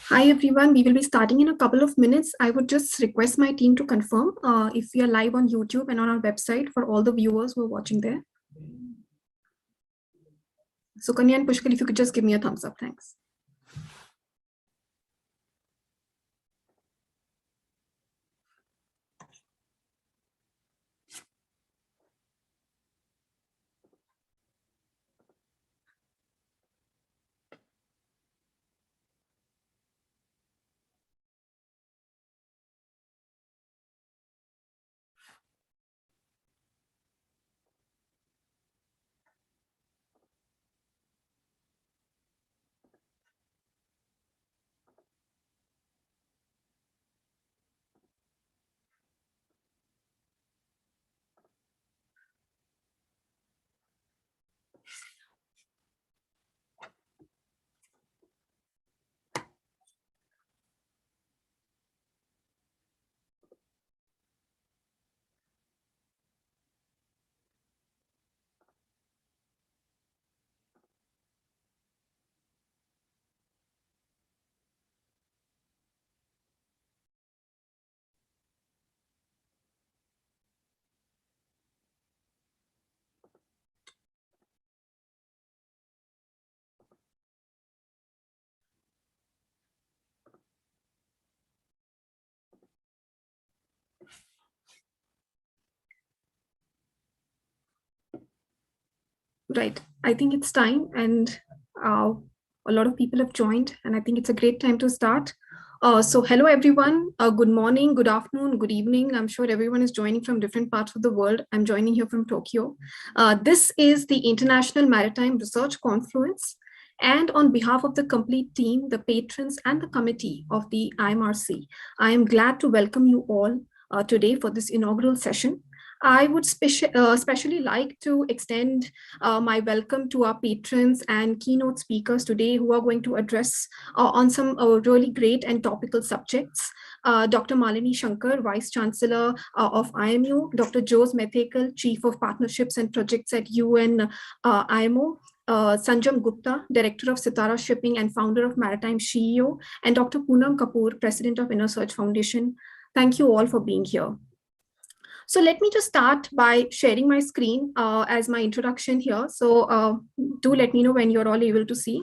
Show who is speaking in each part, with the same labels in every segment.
Speaker 1: Hi everyone, we will be starting in a couple of minutes. I would just request my team to confirm if we are live on YouTube and on our website for all the viewers who are watching there. So Kanya and Pushkal, if you could just give me a thumbs up, thanks. Right, I think it's time and a lot of people have joined and I think it's a great time to start. So hello everyone, good morning, good afternoon, good evening. I'm sure everyone is joining from different parts of the world. I'm joining here from Tokyo. This is the International Maritime Research Confluence. And on behalf of the complete team, the patrons and the committee of the IMRC, I am glad to welcome you all today for this inaugural session. I would especially like to extend my welcome to our patrons and keynote speakers today who are going to address on some really great and topical subjects. Dr. Malini Shankar, Vice Chancellor of IMU, Dr. Jose Methekal, Chief of Partnerships and Projects at UN IMO, Sanjam Gupta, Director of Sitara Shipping and founder of Maritime CEO, and Dr. Poonam Kapoor, President of Inner Search Foundation. Thank you all for being here. So let me just start by sharing my screen as my introduction here. So do let me know when you're all able to see.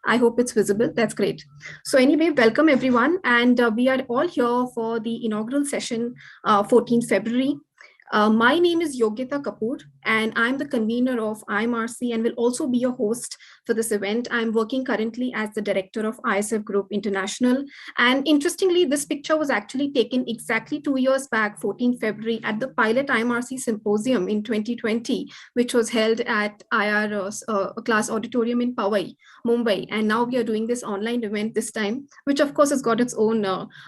Speaker 1: I hope it's visible. That's great. So anyway, welcome everyone. And we are all here for the inaugural session, 14th February. My name is Yogita Kapoor, and I'm the convener of IMRC and will also be a host for this event. I'm working currently as the director of ISF Group International. And interestingly, this picture was actually taken exactly 2 years back, 14 February, at the Pilot IMRC Symposium in 2020, which was held at IR Class Auditorium in Powai, Mumbai. And now we are doing this online event this time, which of course has got its own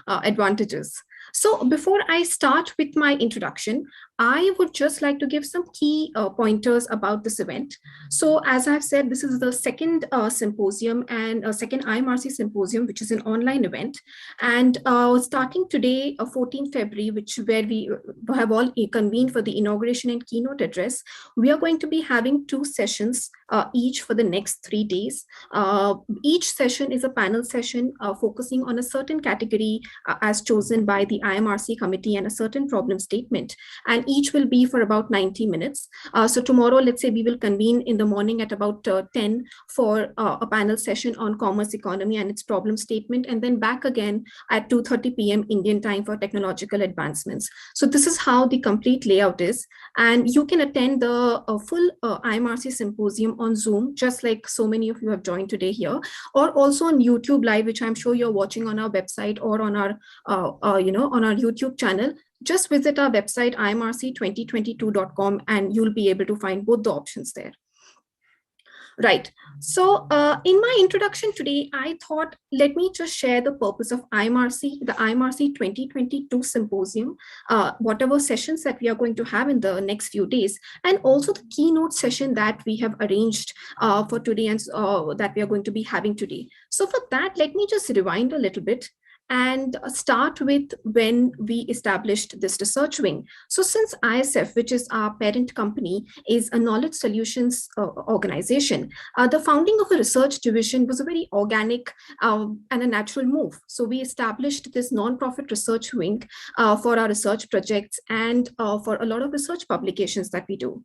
Speaker 1: advantages. So before I start with my introduction, I would just like to give some key pointers about this event. So as I've said, this is the second symposium and second IMRC symposium, which is an online event. And starting today, 14 February, where we have all convened for the inauguration and keynote address, we are going to be having two sessions each for the next 3 days. Each session is a panel session focusing on a certain category as chosen by the IMRC committee and a certain problem statement. And each will be for about 90 minutes. So tomorrow, let's say we will convene in the morning at about 10 for a panel session on commerce economy and its problem statement, and then back again at 2:30 p.m. Indian time for technological advancements. So this is how the complete layout is. And you can attend the full IMRC symposium on Zoom, just like so many of you have joined today here, or also on YouTube Live, which I'm sure you're watching on our website or on our, on our YouTube channel. Just visit our website, imrc2022.com, and you'll be able to find both the options there. Right. So in my introduction today, I thought, let me just share the purpose of IMRC, the IMRC 2022 symposium, whatever sessions that we are going to have in the next few days, and also the keynote session that we have arranged for today and that we are going to be having today. So for that, let me just rewind a little bit and start with when we established this research wing. So since ISF, which is our parent company, is a knowledge solutions organization, the founding of a research division was a very organic and a natural move. So we established this non-profit research wing for our research projects and for a lot of research publications that we do.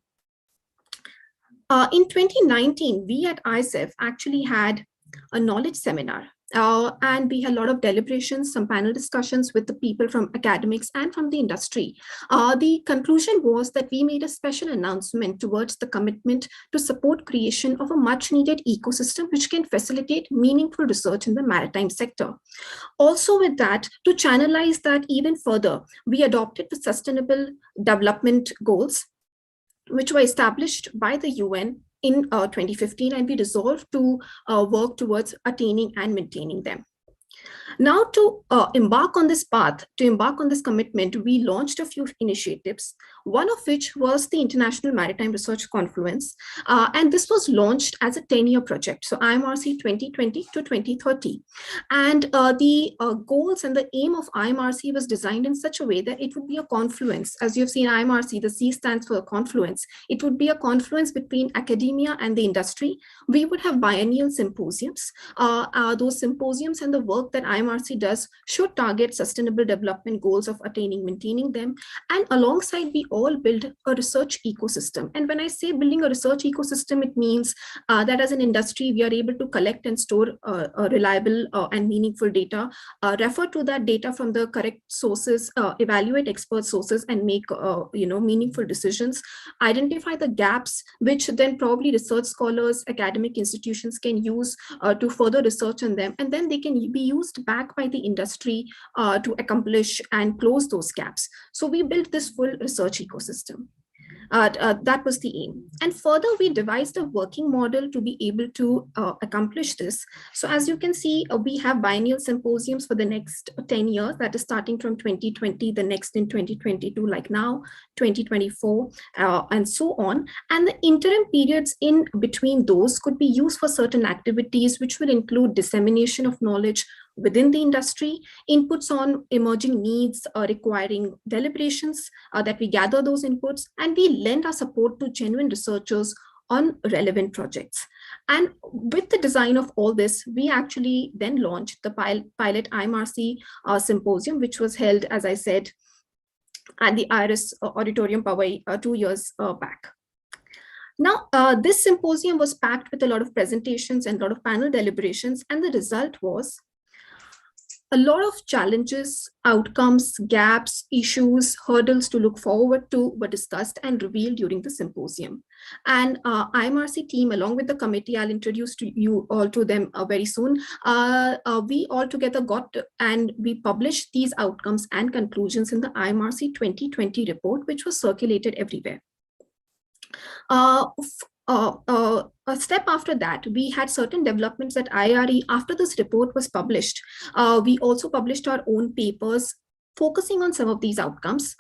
Speaker 1: In 2019, we at ISF actually had a knowledge seminar. And we had a lot of deliberations, some panel discussions with the people from academics and from the industry. The conclusion was that we made a special announcement towards the commitment to support creation of a much needed ecosystem which can facilitate meaningful research in the maritime sector. Also with that, to channelize that even further, we adopted the Sustainable Development Goals, which were established by the UN in 2015, and we resolved to work towards attaining and maintaining them. Now, to embark on this path, to embark on this commitment, we launched a few initiatives, one of which was the International Maritime Research Confluence. And this was launched as a 10-year project, so IMRC 2020 to 2030. And the goals and the aim of IMRC was designed in such a way that it would be a confluence. As you've seen, IMRC, the C stands for confluence. It would be a confluence between academia and the industry. We would have biennial symposiums. Those symposiums and the work that IMRC does should target sustainable development goals of attaining, maintaining them. And alongside, we all build a research ecosystem. And when I say building a research ecosystem, it means that as an industry, we are able to collect and store reliable and meaningful data, refer to that data from the correct sources, evaluate expert sources, and make meaningful decisions, identify the gaps, which then probably research scholars, academic institutions can use to further research on them, and then they can be used back by the industry to accomplish and close those gaps. So we built this full research ecosystem. That was the aim. And further, we devised a working model to be able to accomplish this. So as you can see, we have biennial symposiums for the next 10 years, that is starting from 2020, the next in 2022, like now, 2024, and so on. And the interim periods in between those could be used for certain activities, which will include dissemination of knowledge within the industry, inputs on emerging needs requiring deliberations, that we gather those inputs, and we lend our support to genuine researchers on relevant projects. And with the design of all this, we actually then launched the pilot IMRC symposium, which was held, as I said, at the IRIS Auditorium Powai 2 years back. Now, this symposium was packed with a lot of presentations and a lot of panel deliberations, and the result was a lot of challenges, outcomes, gaps, issues, hurdles to look forward to were discussed and revealed during the symposium. And IMRC team, along with the committee, I'll introduce to you all to them very soon. We all together got and we published these outcomes and conclusions in the IMRC 2020 report, which was circulated everywhere. A step after that, we had certain developments at IRE. After this report was published, we also published our own papers focusing on some of these outcomes.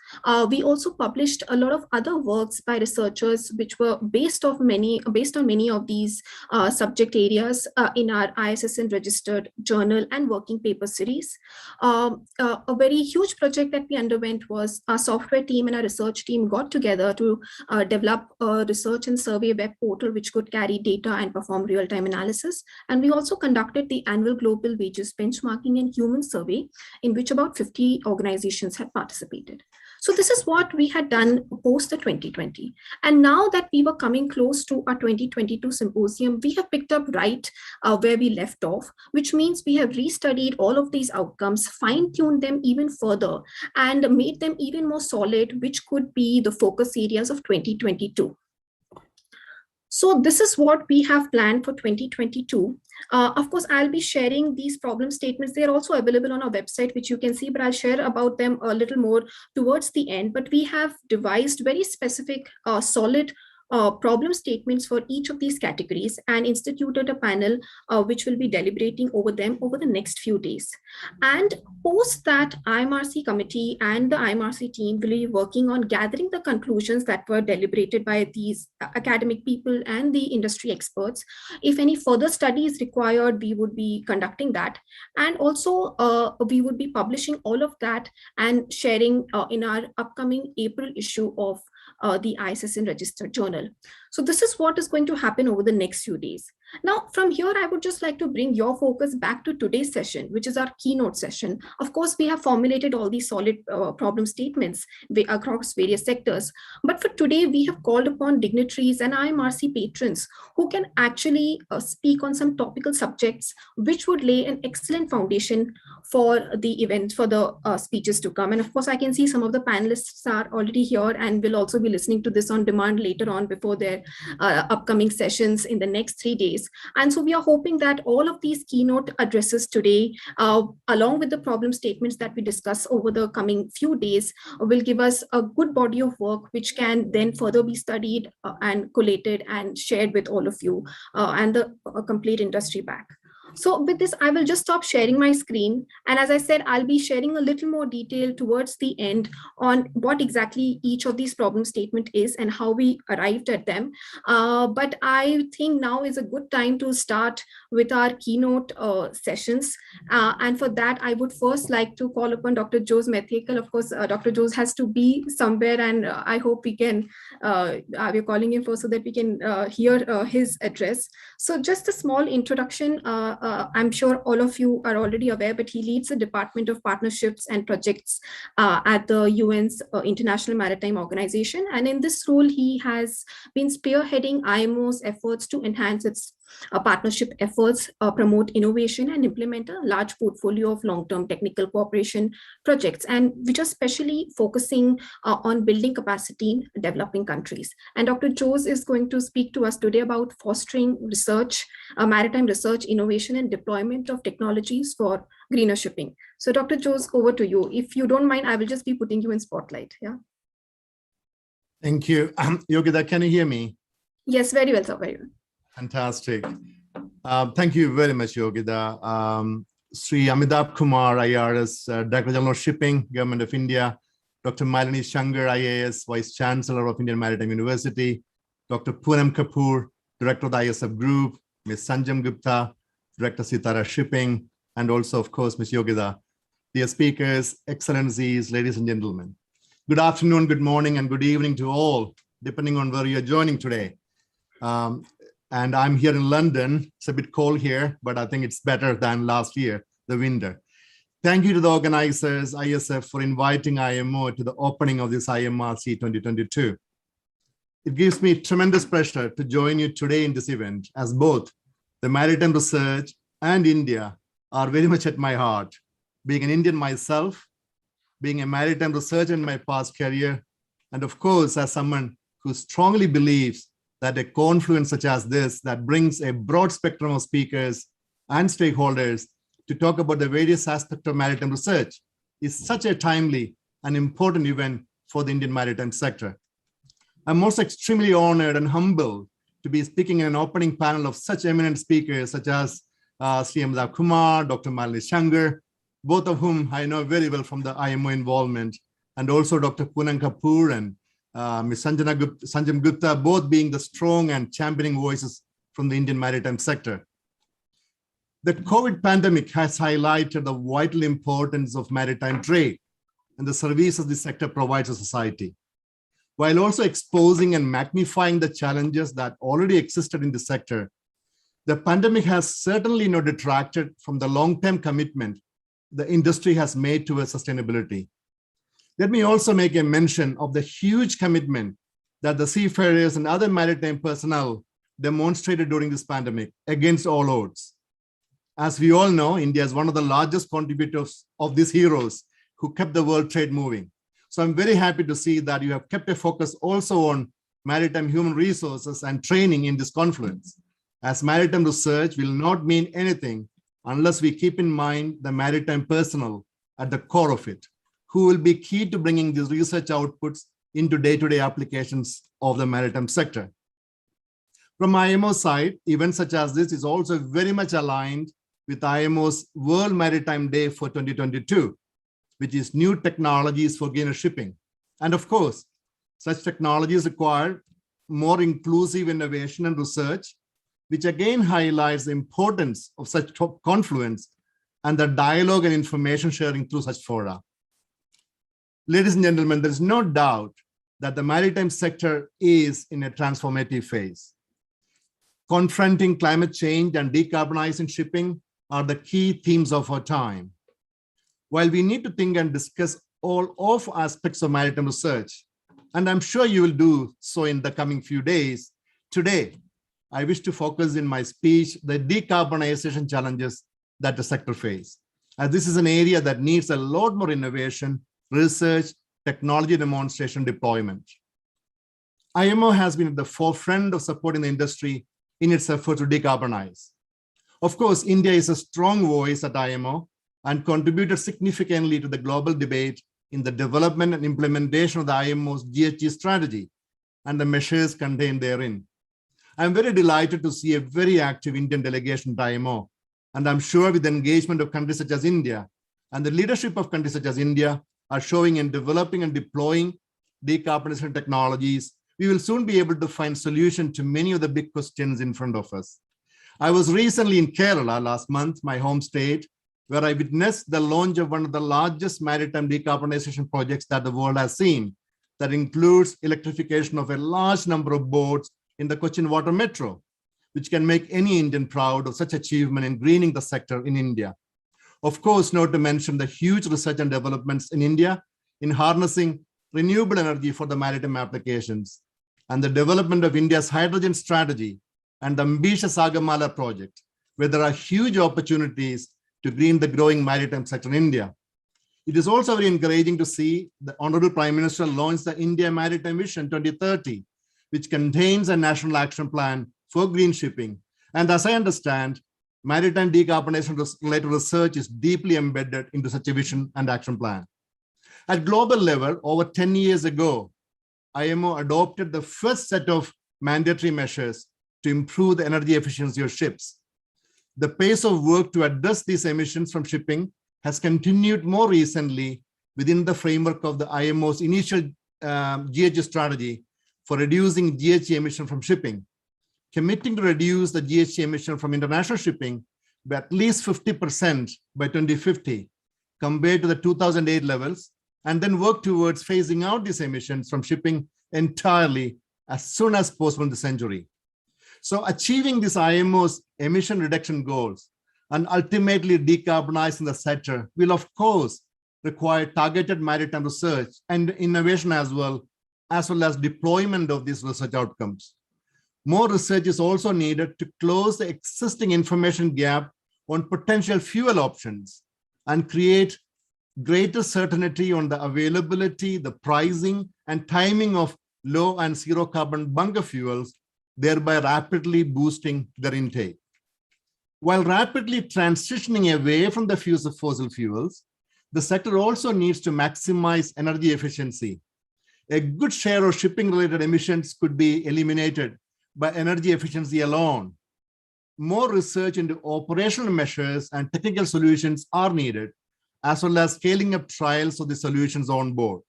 Speaker 1: We also published a lot of other works by researchers which were based on many of these subject areas in our ISSN registered journal and working paper series. A very huge project that we underwent was our software team and our research team got together to develop a research and survey web portal which could carry data and perform real-time analysis. And we also conducted the annual global wages benchmarking and human survey in which about 50 organizations had participated. So this is what we had done post the 2020. And now that we were coming close to our 2022 symposium, we have picked up right where we left off, which means we have restudied all of these outcomes, fine-tuned them even further, and made them even more solid, which could be the focus areas of 2022. So this is what we have planned for 2022. Of course, I'll be sharing these problem statements. They are also available on our website, which you can see, but I'll share about them a little more towards the end. But we have devised very specific, solid problem statements for each of these categories and instituted a panel which will be deliberating over them over the next few days. And post that, IMRC committee and the IMRC team will be working on gathering the conclusions that were deliberated by these academic people and the industry experts. If any further study is required, we would be conducting that. And also we would be publishing all of that and sharing in our upcoming April issue of the ISSN registered journal. So this is what is going to happen over the next few days. Now, from here, I would just like to bring your focus back to today's session, which is our keynote session. Of course, we have formulated all these solid problem statements across various sectors. But for today, we have called upon dignitaries and IMRC patrons who can actually speak on some topical subjects, which would lay an excellent foundation for the event, for the speeches to come. And of course, I can see some of the panelists are already here and will also be listening to this on demand later on before their upcoming sessions in the next 3 days. And so we are hoping that all of these keynote addresses today, along with the problem statements that we discuss over the coming few days, will give us a good body of work, which can then further be studied and collated and shared with all of you and the complete industry back. So with this, I will just stop sharing my screen. And as I said, I'll be sharing a little more detail towards the end on what exactly each of these problem statement is and how we arrived at them. But I think now is a good time to start with our keynote sessions. And for that, I would first like to call upon Dr. Jose Methiekal. Of course, Dr. Jose has to be somewhere, and I hope we can, we're calling him first so that we can hear his address. So just a small introduction. I'm sure all of you are already aware, but he leads the Department of Partnerships and Projects at the UN's International Maritime Organization. And in this role, he has been spearheading IMO's efforts to enhance its partnership efforts, promote innovation, and implement a large portfolio of long-term technical cooperation projects, and which are specially focusing on building capacity in developing countries. And Dr. Jose is going to speak to us today about fostering research, maritime research, innovation, and deployment of technologies for greener shipping. So Dr. Jose, over to you. If you don't mind, I will just be putting you in spotlight. Yeah.
Speaker 2: Thank you. Yogita, can you hear me?
Speaker 1: Yes, very well, sir. Very well.
Speaker 2: Fantastic. Thank you very much, Yogita. Sri Amitabh Kumar, IRS, Director General of Shipping, Government of India, Dr. Malini Shankar, IAS, Vice Chancellor of Indian Maritime University, Dr. Poonam Kapoor, Director of the ISF Group, Ms. Sanjam Gupta, Director Sitara Shipping, and also, of course, Ms. Yogita. Dear speakers, excellencies, ladies and gentlemen. Good afternoon, good morning, and good evening to all, depending on where you're joining today. And I'm here in London. It's a bit cold here, but I think it's better than last year, the winter. Thank you to the organizers, ISF, for inviting IMO to the opening of this IMRC 2022. It gives me tremendous pleasure to join you today in this event, as both the maritime research and India are very much at my heart. Being an Indian myself, being a maritime researcher in my past career, and of course, as someone who strongly believes that a confluence such as this that brings a broad spectrum of speakers and stakeholders to talk about the various aspects of maritime research is such a timely and important event for the Indian maritime sector. I'm also extremely honored and humbled to be speaking in an opening panel of such eminent speakers such as Sri Amitabh Kumar, Dr. Malini Shankar, both of whom I know very well from the IMO involvement, and also Dr. Poonam Kapoor and Ms. Sanjam Gupta, both being the strong and championing voices from the Indian maritime sector. The COVID pandemic has highlighted the vital importance of maritime trade and the services this sector provides to society, while also exposing and magnifying the challenges that already existed in the sector. The pandemic has certainly not detracted from the long-term commitment the industry has made towards sustainability. Let me also make a mention of the huge commitment that the seafarers and other maritime personnel demonstrated during this pandemic against all odds. As we all know, India is one of the largest contributors of these heroes who kept the world trade moving. So I'm very happy to see that you have kept a focus also on maritime human resources and training in this confluence, as maritime research will not mean anything unless we keep in mind the maritime personnel at the core of it, who will be key to bringing these research outputs into day-to-day applications of the maritime sector. From IMO side, events such as this is also very much aligned with IMO's World Maritime Day for 2022, which is new technologies for greener shipping. And of course, such technologies require more inclusive innovation and research, which again highlights the importance of such confluence and the dialogue and information sharing through such fora. Ladies and gentlemen, there is no doubt that the maritime sector is in a transformative phase. Confronting climate change and decarbonizing shipping are the key themes of our time. While we need to think and discuss all of aspects of maritime research, and I'm sure you will do so in the coming few days, today, I wish to focus in my speech the decarbonization challenges that the sector faces, as this is an area that needs a lot more innovation, research, technology demonstration, deployment. IMO has been at the forefront of supporting the industry in its effort to decarbonize. Of course, India is a strong voice at IMO and contributed significantly to the global debate in the development and implementation of the IMO's GHG strategy and the measures contained therein. I'm very delighted to see a very active Indian delegation to IMO, and I'm sure with the engagement of countries such as India and the leadership of countries such as India are showing in developing and deploying decarbonization technologies, we will soon be able to find solutions to many of the big questions in front of us. I was recently in Kerala last month, my home state, where I witnessed the launch of one of the largest maritime decarbonization projects that the world has seen, that includes electrification of a large number of boats in the Cochin Water Metro, which can make any Indian proud of such achievement in greening the sector in India. Of course, not to mention the huge research and developments in India in harnessing renewable energy for the maritime applications, and the development of India's hydrogen strategy and the ambitious Sagamala project, where there are huge opportunities to green the growing maritime sector in India. It is also very encouraging to see the Honorable Prime Minister launch the India Maritime Vision 2030, which contains a national action plan for green shipping. And as I understand, maritime decarbonization related research is deeply embedded into such a vision and action plan. At global level, over 10 years ago, IMO adopted the first set of mandatory measures to improve the energy efficiency of ships. The pace of work to address these emissions from shipping has continued more recently within the framework of the IMO's initial GHG strategy for reducing GHG emission from shipping, committing to reduce the GHG emission from international shipping by at least 50% by 2050 compared to the 2008 levels, and then work towards phasing out these emissions from shipping entirely as soon as possible in the century. So achieving this IMO's emission reduction goals and ultimately decarbonizing the sector will of course require targeted maritime research and innovation as well as deployment of these research outcomes. More research is also needed to close the existing information gap on potential fuel options and create greater certainty on the availability, the pricing, and timing of low and zero carbon bunker fuels, thereby rapidly boosting their intake. While rapidly transitioning away from the use of fossil fuels, the sector also needs to maximize energy efficiency. A good share of shipping-related emissions could be eliminated by energy efficiency alone. More research into operational measures and technical solutions are needed, as well as scaling up trials of the solutions on board.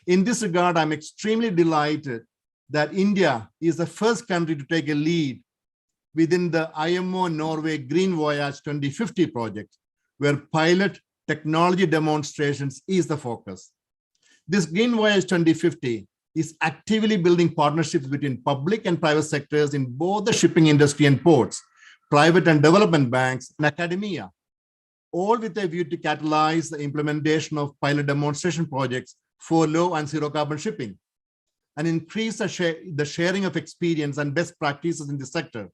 Speaker 2: In this regard, I'm extremely delighted that India is the first country to take a lead within the IMO Norway Green Voyage 2050 project, where pilot technology demonstrations is the focus. This Green Voyage 2050 is actively building partnerships between public and private sectors in both the shipping industry and ports, private and development banks, and academia, all with a view to catalyze the implementation of pilot demonstration projects for low and zero carbon shipping and increase the sharing of experience and best practices in the sector.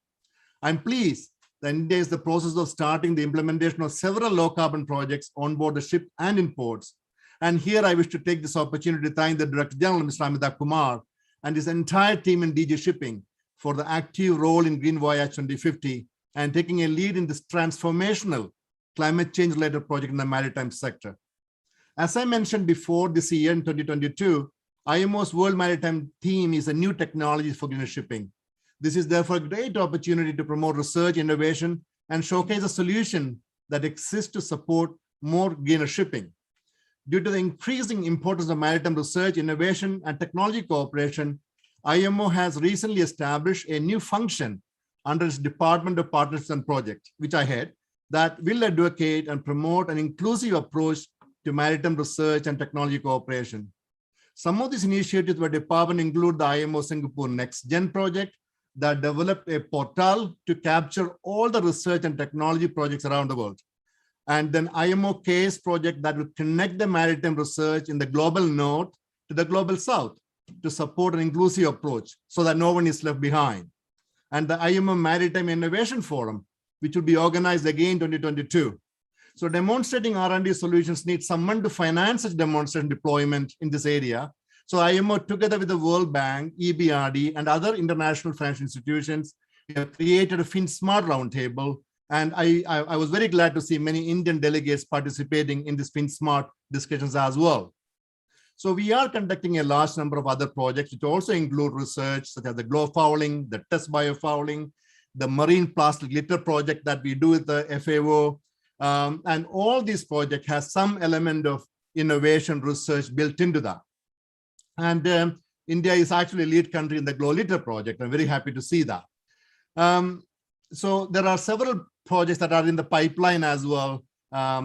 Speaker 2: I'm pleased that India is the process of starting the implementation of several low carbon projects on board the ship and in ports. And here I wish to take this opportunity to thank the Director General, Mr. Amitabh Kumar, and his entire team in DG Shipping for the active role in Green Voyage 2050 and taking a lead in this transformational climate change-related project in the maritime sector. As I mentioned before, this year in 2022, IMO's World Maritime Theme is a new technologies for greener shipping. This is therefore a great opportunity to promote research, innovation, and showcase a solution that exists to support more greener shipping. Due to the increasing importance of maritime research, innovation, and technology cooperation, IMO has recently established a new function under its Department of Partnerships and Projects, which I head, that will advocate and promote an inclusive approach to maritime research and technology cooperation. Some of these initiatives by department include the IMO Singapore Next Gen project that developed a portal to capture all the research and technology projects around the world. And then IMO CASE project that will connect the maritime research in the global north to the global south to support an inclusive approach so that no one is left behind. And the IMO Maritime Innovation Forum, which will be organized again in 2022. So demonstrating R&D solutions need someone to finance such demonstration deployment in this area. So IMO, together with the World Bank, EBRD, and other international financial institutions, we have created a FinSmart Roundtable. And I was very glad to see many Indian delegates participating in this FinSmart discussions as well. So we are conducting a large number of other projects, which also include research, such as the glow fouling, the test biofouling, the marine plastic litter project that we do with the FAO. And all these projects has some element of innovation research built into that. And India is actually a lead country in the glow litter project. I'm very happy to see that. So there are several projects that are in the pipeline as well,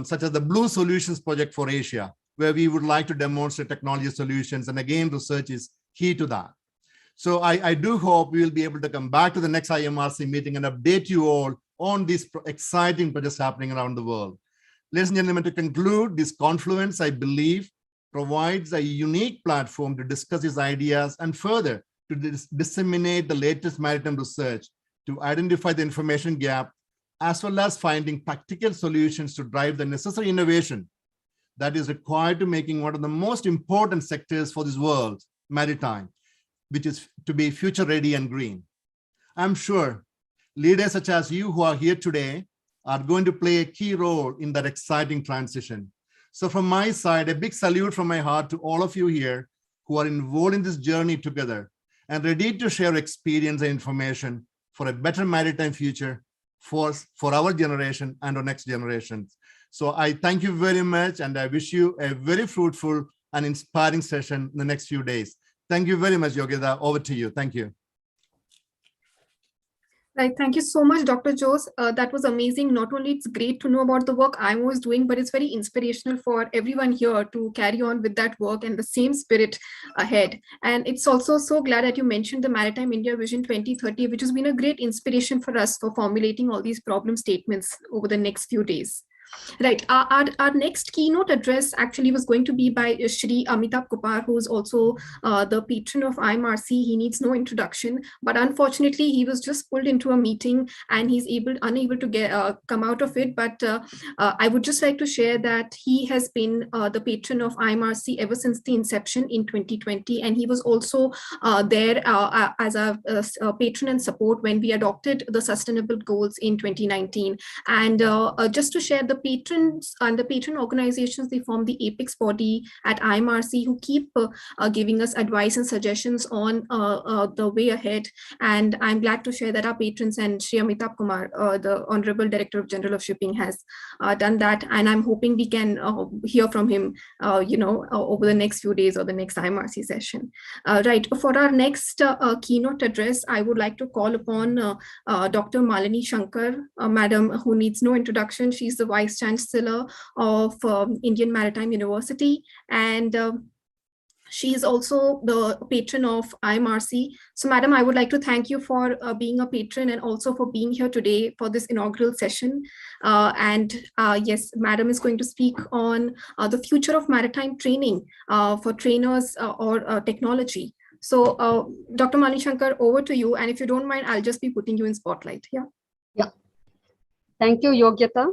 Speaker 2: such as the Blue Solutions project for Asia, where we would like to demonstrate technology solutions. And again, research is key to that. So I do hope we will be able to come back to the next IMRC meeting and update you all on these exciting projects happening around the world. Ladies and gentlemen, to conclude, this confluence, I believe, provides a unique platform to discuss these ideas and further to disseminate the latest maritime research, to identify the information gap, as well as finding practical solutions to drive the necessary innovation that is required to making one of the most important sectors for this world, maritime, which is to be future ready and green. I'm sure leaders such as you who are here today are going to play a key role in that exciting transition. So from my side, a big salute from my heart to all of you here who are involved in this journey together and ready to share experience and information for a better maritime future for our generation and our next generations. So I thank you very much, and I wish you a very fruitful and inspiring session in the next few days. Thank you very much, Yogita. Over to you. Thank you.
Speaker 1: Right. Thank you so much, Dr. Jose. That was amazing. Not only it's great to know about the work IMO is doing, but it's very inspirational for everyone here to carry on with that work and the same spirit ahead. And it's also so glad that you mentioned the Maritime India Vision 2030, which has been a great inspiration for us for formulating all these problem statements over the next few days. Right. Our next keynote address actually was going to be by Shri Amitabh Kumar, who is also the patron of IMRC. He needs no introduction, but unfortunately, he was just pulled into a meeting and he's unable to get come out of it. But I would just like to share that he has been the patron of IMRC ever since the inception in 2020, and he was also there as a patron and support when we adopted the sustainable goals in 2019. And just to share the patrons and the patron organizations, they form the apex body at IMRC who keep giving us advice and suggestions on the way ahead. And I'm glad to share that our patrons and Shri Amitabh Kumar, the Honorable Director General of Shipping, has done that. And I'm hoping we can hear from him, over the next few days or the next IMRC session. Right. For our next keynote address, I would like to call upon Dr. Malini Shankar, Madam, who needs no introduction. She's the Vice Chancellor of Indian Maritime University, and she is also the patron of IMRC. So, Madam, I would like to thank you for being a patron and also for being here today for this inaugural session. Yes, Madam is going to speak on the future of maritime training for trainers or technology. So, Dr. Malini Shankar, over to you. And if you don't mind, I'll just be putting you in spotlight. Yeah.
Speaker 3: Yeah. Thank you, Yogyata.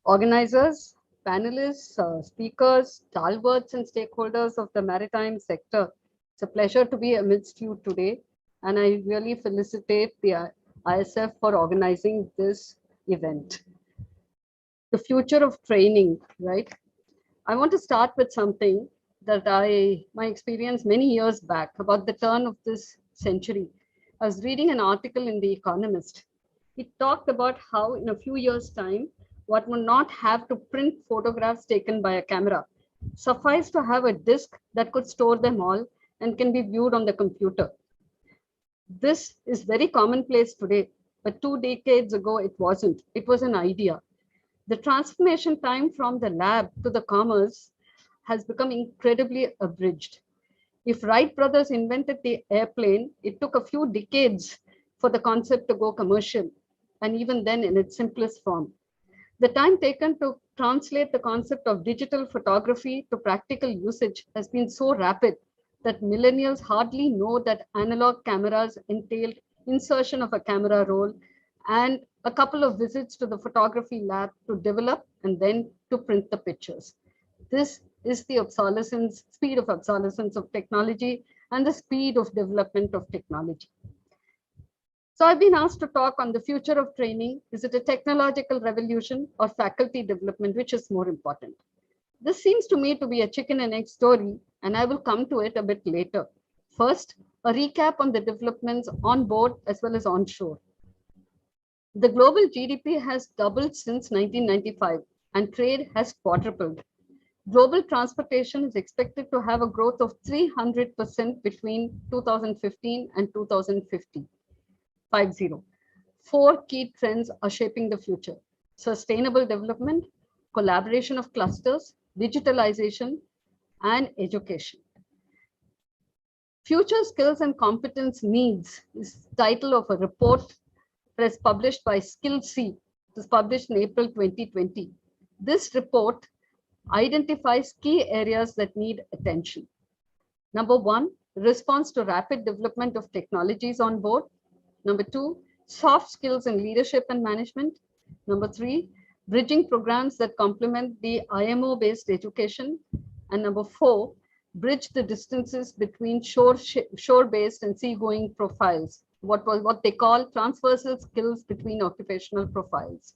Speaker 3: Organizers, panelists, speakers, stalwarts, and stakeholders of the maritime sector. It's a pleasure to be amidst you today. And I really felicitate the ISF for organizing this event. The future of training, right? I want to start with something that my experience many years back about the turn of this century. I was reading an article in The Economist. It talked about how in a few years' time, one would not have to print photographs taken by a camera. Suffice to have a disk that could store them all and can be viewed on the computer. This is very commonplace today, but 2 decades ago, it wasn't. It was an idea. The transformation time from the lab to the commerce has become incredibly abridged. If Wright brothers invented the airplane, it took a few decades for the concept to go commercial, and even then in its simplest form. The time taken to translate the concept of digital photography to practical usage has been so rapid that millennials hardly know that analog cameras entailed insertion of a camera roll and a couple of visits to the photography lab to develop and then to print the pictures. This is the speed of obsolescence of technology and the speed of development of technology. So I've been asked to talk on the future of training. Is it a technological revolution or faculty development, which is more important? This seems to me to be a chicken and egg story, and I will come to it a bit later. First, a recap on the developments on board as well as onshore. The global GDP has doubled since 1995 and trade has quadrupled. Global transportation is expected to have a growth of 300% between 2015 and 2050. 50. 4 key trends are shaping the future: sustainable development, collaboration of clusters, digitalization, and education. Future skills and competence needs is the title of a report published by SkillSea. It was published in April 2020. This report identifies key areas that need attention. Number 1, response to rapid development of technologies on board. Number 2, soft skills in leadership and management. Number 3, bridging programs that complement the IMO-based education. And number 4, bridge the distances between shore-based and seagoing profiles, what they call transversal skills between occupational profiles.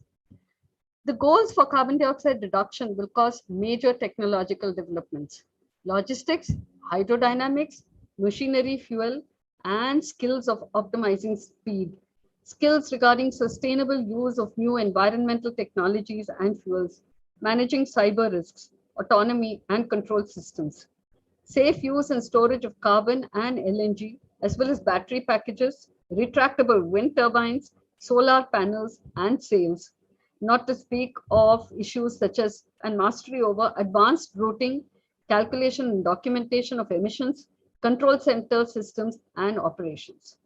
Speaker 3: The goals for carbon dioxide reduction will cause major technological developments: logistics, hydrodynamics, machinery, fuel, and skills of optimizing speed, skills regarding sustainable use of new environmental technologies and fuels, managing cyber risks, autonomy and control systems, safe use and storage of carbon and LNG, as well as battery packages, retractable wind turbines, solar panels, and sails, not to speak of issues such as mastery over advanced routing, calculation and documentation of emissions, control center systems, and operations.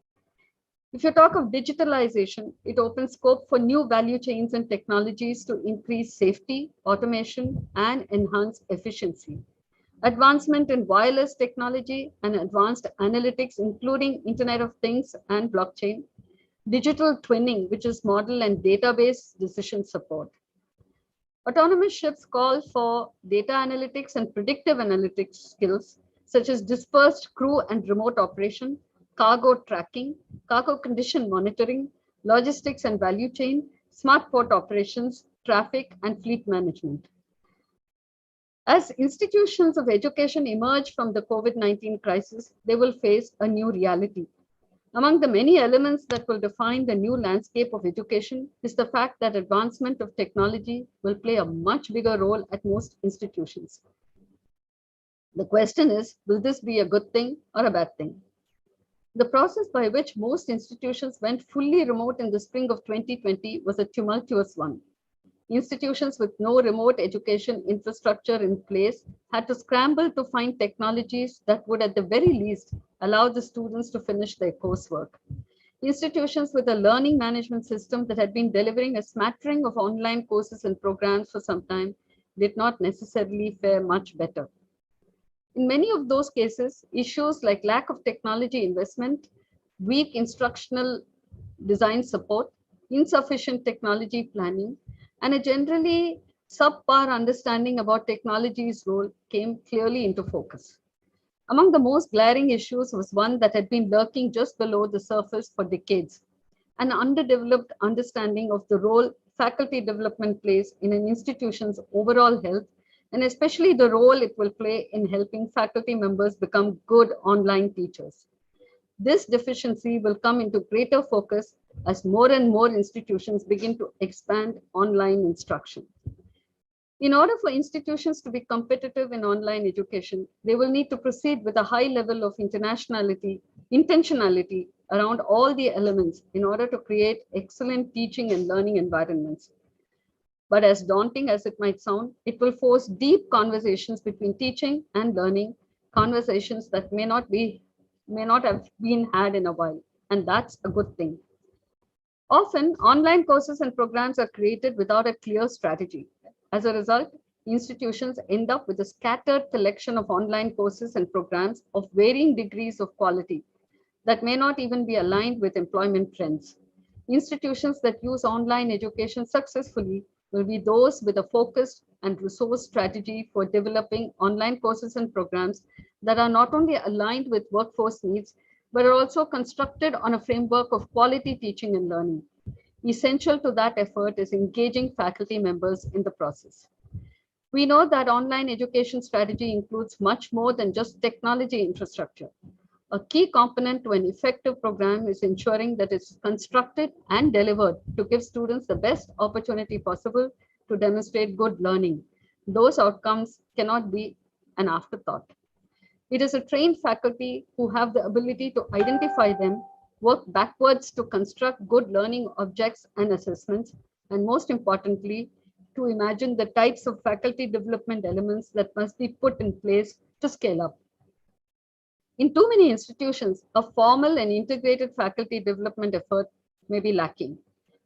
Speaker 3: If you talk of digitalization, it opens scope for new value chains and technologies to increase safety, automation, and enhance efficiency. Advancement in wireless technology and advanced analytics, including Internet of Things and blockchain. Digital twinning, which is model and database decision support. Autonomous ships call for data analytics and predictive analytics skills, such as dispersed crew and remote operation, cargo tracking, cargo condition monitoring, logistics and value chain, smart port operations, traffic, and fleet management. As institutions of education emerge from the COVID-19 crisis, they will face a new reality. Among the many elements that will define the new landscape of education is the fact that advancement of technology will play a much bigger role at most institutions. The question is, will this be a good thing or a bad thing? The process by which most institutions went fully remote in the spring of 2020 was a tumultuous one. Institutions with no remote education infrastructure in place had to scramble to find technologies that would, at the very least, allow the students to finish their coursework. Institutions with a learning management system that had been delivering a smattering of online courses and programs for some time did not necessarily fare much better. In many of those cases, issues like lack of technology investment, weak instructional design support, insufficient technology planning, and a generally subpar understanding about technology's role came clearly into focus. Among the most glaring issues was one that had been lurking just below the surface for decades: an underdeveloped understanding of the role faculty development plays in an institution's overall health, and especially the role it will play in helping faculty members become good online teachers. This deficiency will come into greater focus as more and more institutions begin to expand online instruction. In order for institutions to be competitive in online education, they will need to proceed with a high level of intentionality around all the elements in order to create excellent teaching and learning environments. But as daunting as it might sound, it will force deep conversations between teaching and learning, conversations that may not have been had in a while, and that's a good thing. Often, online courses and programs are created without a clear strategy. As a result, institutions end up with a scattered collection of online courses and programs of varying degrees of quality that may not even be aligned with employment trends. Institutions that use online education successfully will be those with a focused and resource strategy for developing online courses and programs that are not only aligned with workforce needs, but are also constructed on a framework of quality teaching and learning. Essential to that effort is engaging faculty members in the process. We know that online education strategy includes much more than just technology infrastructure. A key component to an effective program is ensuring that it's constructed and delivered to give students the best opportunity possible to demonstrate good learning. Those outcomes cannot be an afterthought. It is a trained faculty who have the ability to identify them, work backwards to construct good learning objects and assessments, and most importantly, to imagine the types of faculty development elements that must be put in place to scale up. In too many institutions, a formal and integrated faculty development effort may be lacking.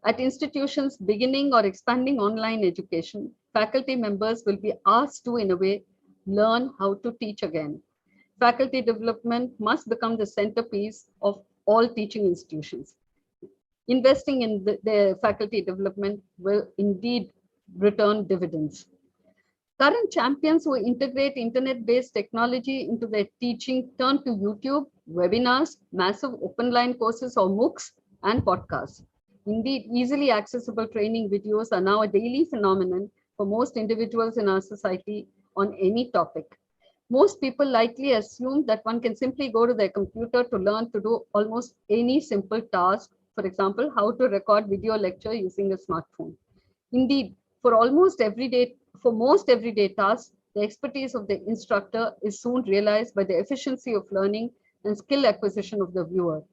Speaker 3: At institutions beginning or expanding online education, faculty members will be asked to, in a way, learn how to teach again. Faculty development must become the centerpiece of all teaching institutions. Investing in their faculty development will indeed return dividends. Current champions who integrate internet-based technology into their teaching turn to YouTube, webinars, massive open-line courses or MOOCs, and podcasts. Indeed, easily accessible training videos are now a daily phenomenon for most individuals in our society on any topic. Most people likely assume that one can simply go to their computer to learn to do almost any simple task. For example, how to record video lecture using a smartphone. Indeed, for most everyday tasks, the expertise of the instructor is soon realized by the efficiency of learning and skill acquisition of the viewer.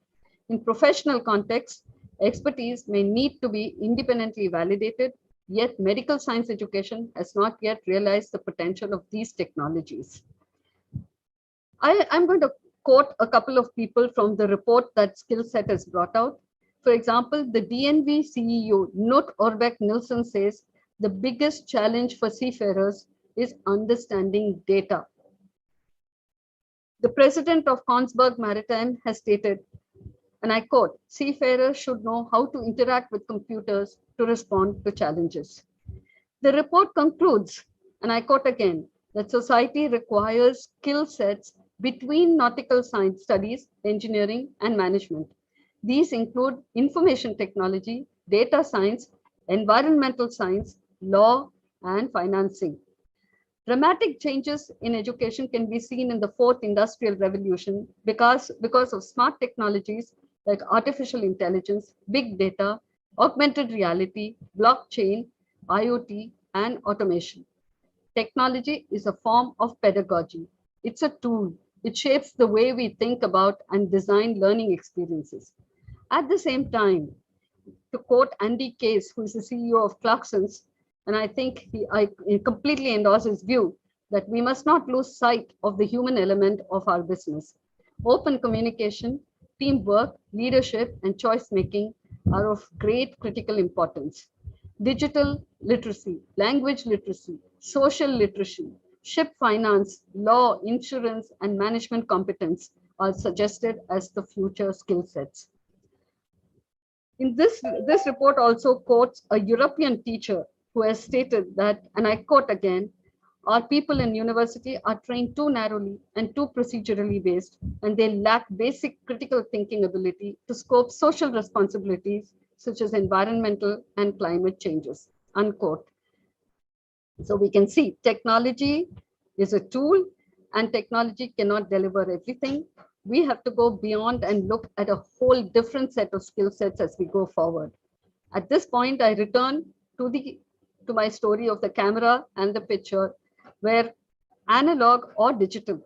Speaker 3: In professional contexts, expertise may need to be independently validated, yet medical science education has not yet realized the potential of these technologies. I'm going to quote a couple of people from the report that Skillset has brought out. For example, the DNV CEO, Knut Orbeck Nilsson, says the biggest challenge for seafarers is understanding data. The president of Kongsberg Maritime has stated, and I quote, "Seafarers should know how to interact with computers to respond to challenges." The report concludes, and I quote again, that society requires skill sets between nautical science studies, engineering, and management. These include information technology, data science, environmental science, law, and financing. Dramatic changes in education can be seen in the fourth industrial revolution because of smart technologies like artificial intelligence, big data, augmented reality, blockchain, IoT, and automation. Technology is a form of pedagogy. It's a tool. It shapes the way we think about and design learning experiences. At the same time, to quote Andy Case, who is the CEO of Clarksons, and I think I completely endorse his view that we must not lose sight of the human element of our business. Open communication, teamwork, leadership, and choice making are of great critical importance. Digital literacy, language literacy, social literacy, ship finance, law, insurance, and management competence are suggested as the future skill sets. In this report also quotes a European teacher who has stated that, and I quote again, our people in university are trained too narrowly and too procedurally based, and they lack basic critical thinking ability to scope social responsibilities such as environmental and climate changes, unquote. So we can see technology is a tool and technology cannot deliver everything. We have to go beyond and look at a whole different set of skill sets as we go forward. At this point, I return to my story of the camera and the picture, where analog or digital,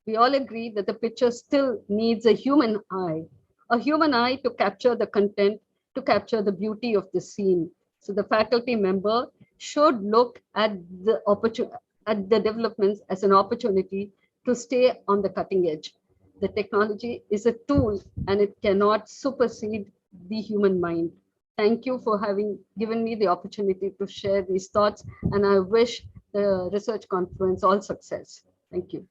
Speaker 3: we all agree that the picture still needs a human eye to capture the content, to capture the beauty of the scene. So the faculty member should look at the developments as an opportunity to stay on the cutting edge. The technology is a tool and it cannot supersede the human mind. Thank you for having given me the opportunity to share these thoughts, and I wish the research conference all success. Thank you.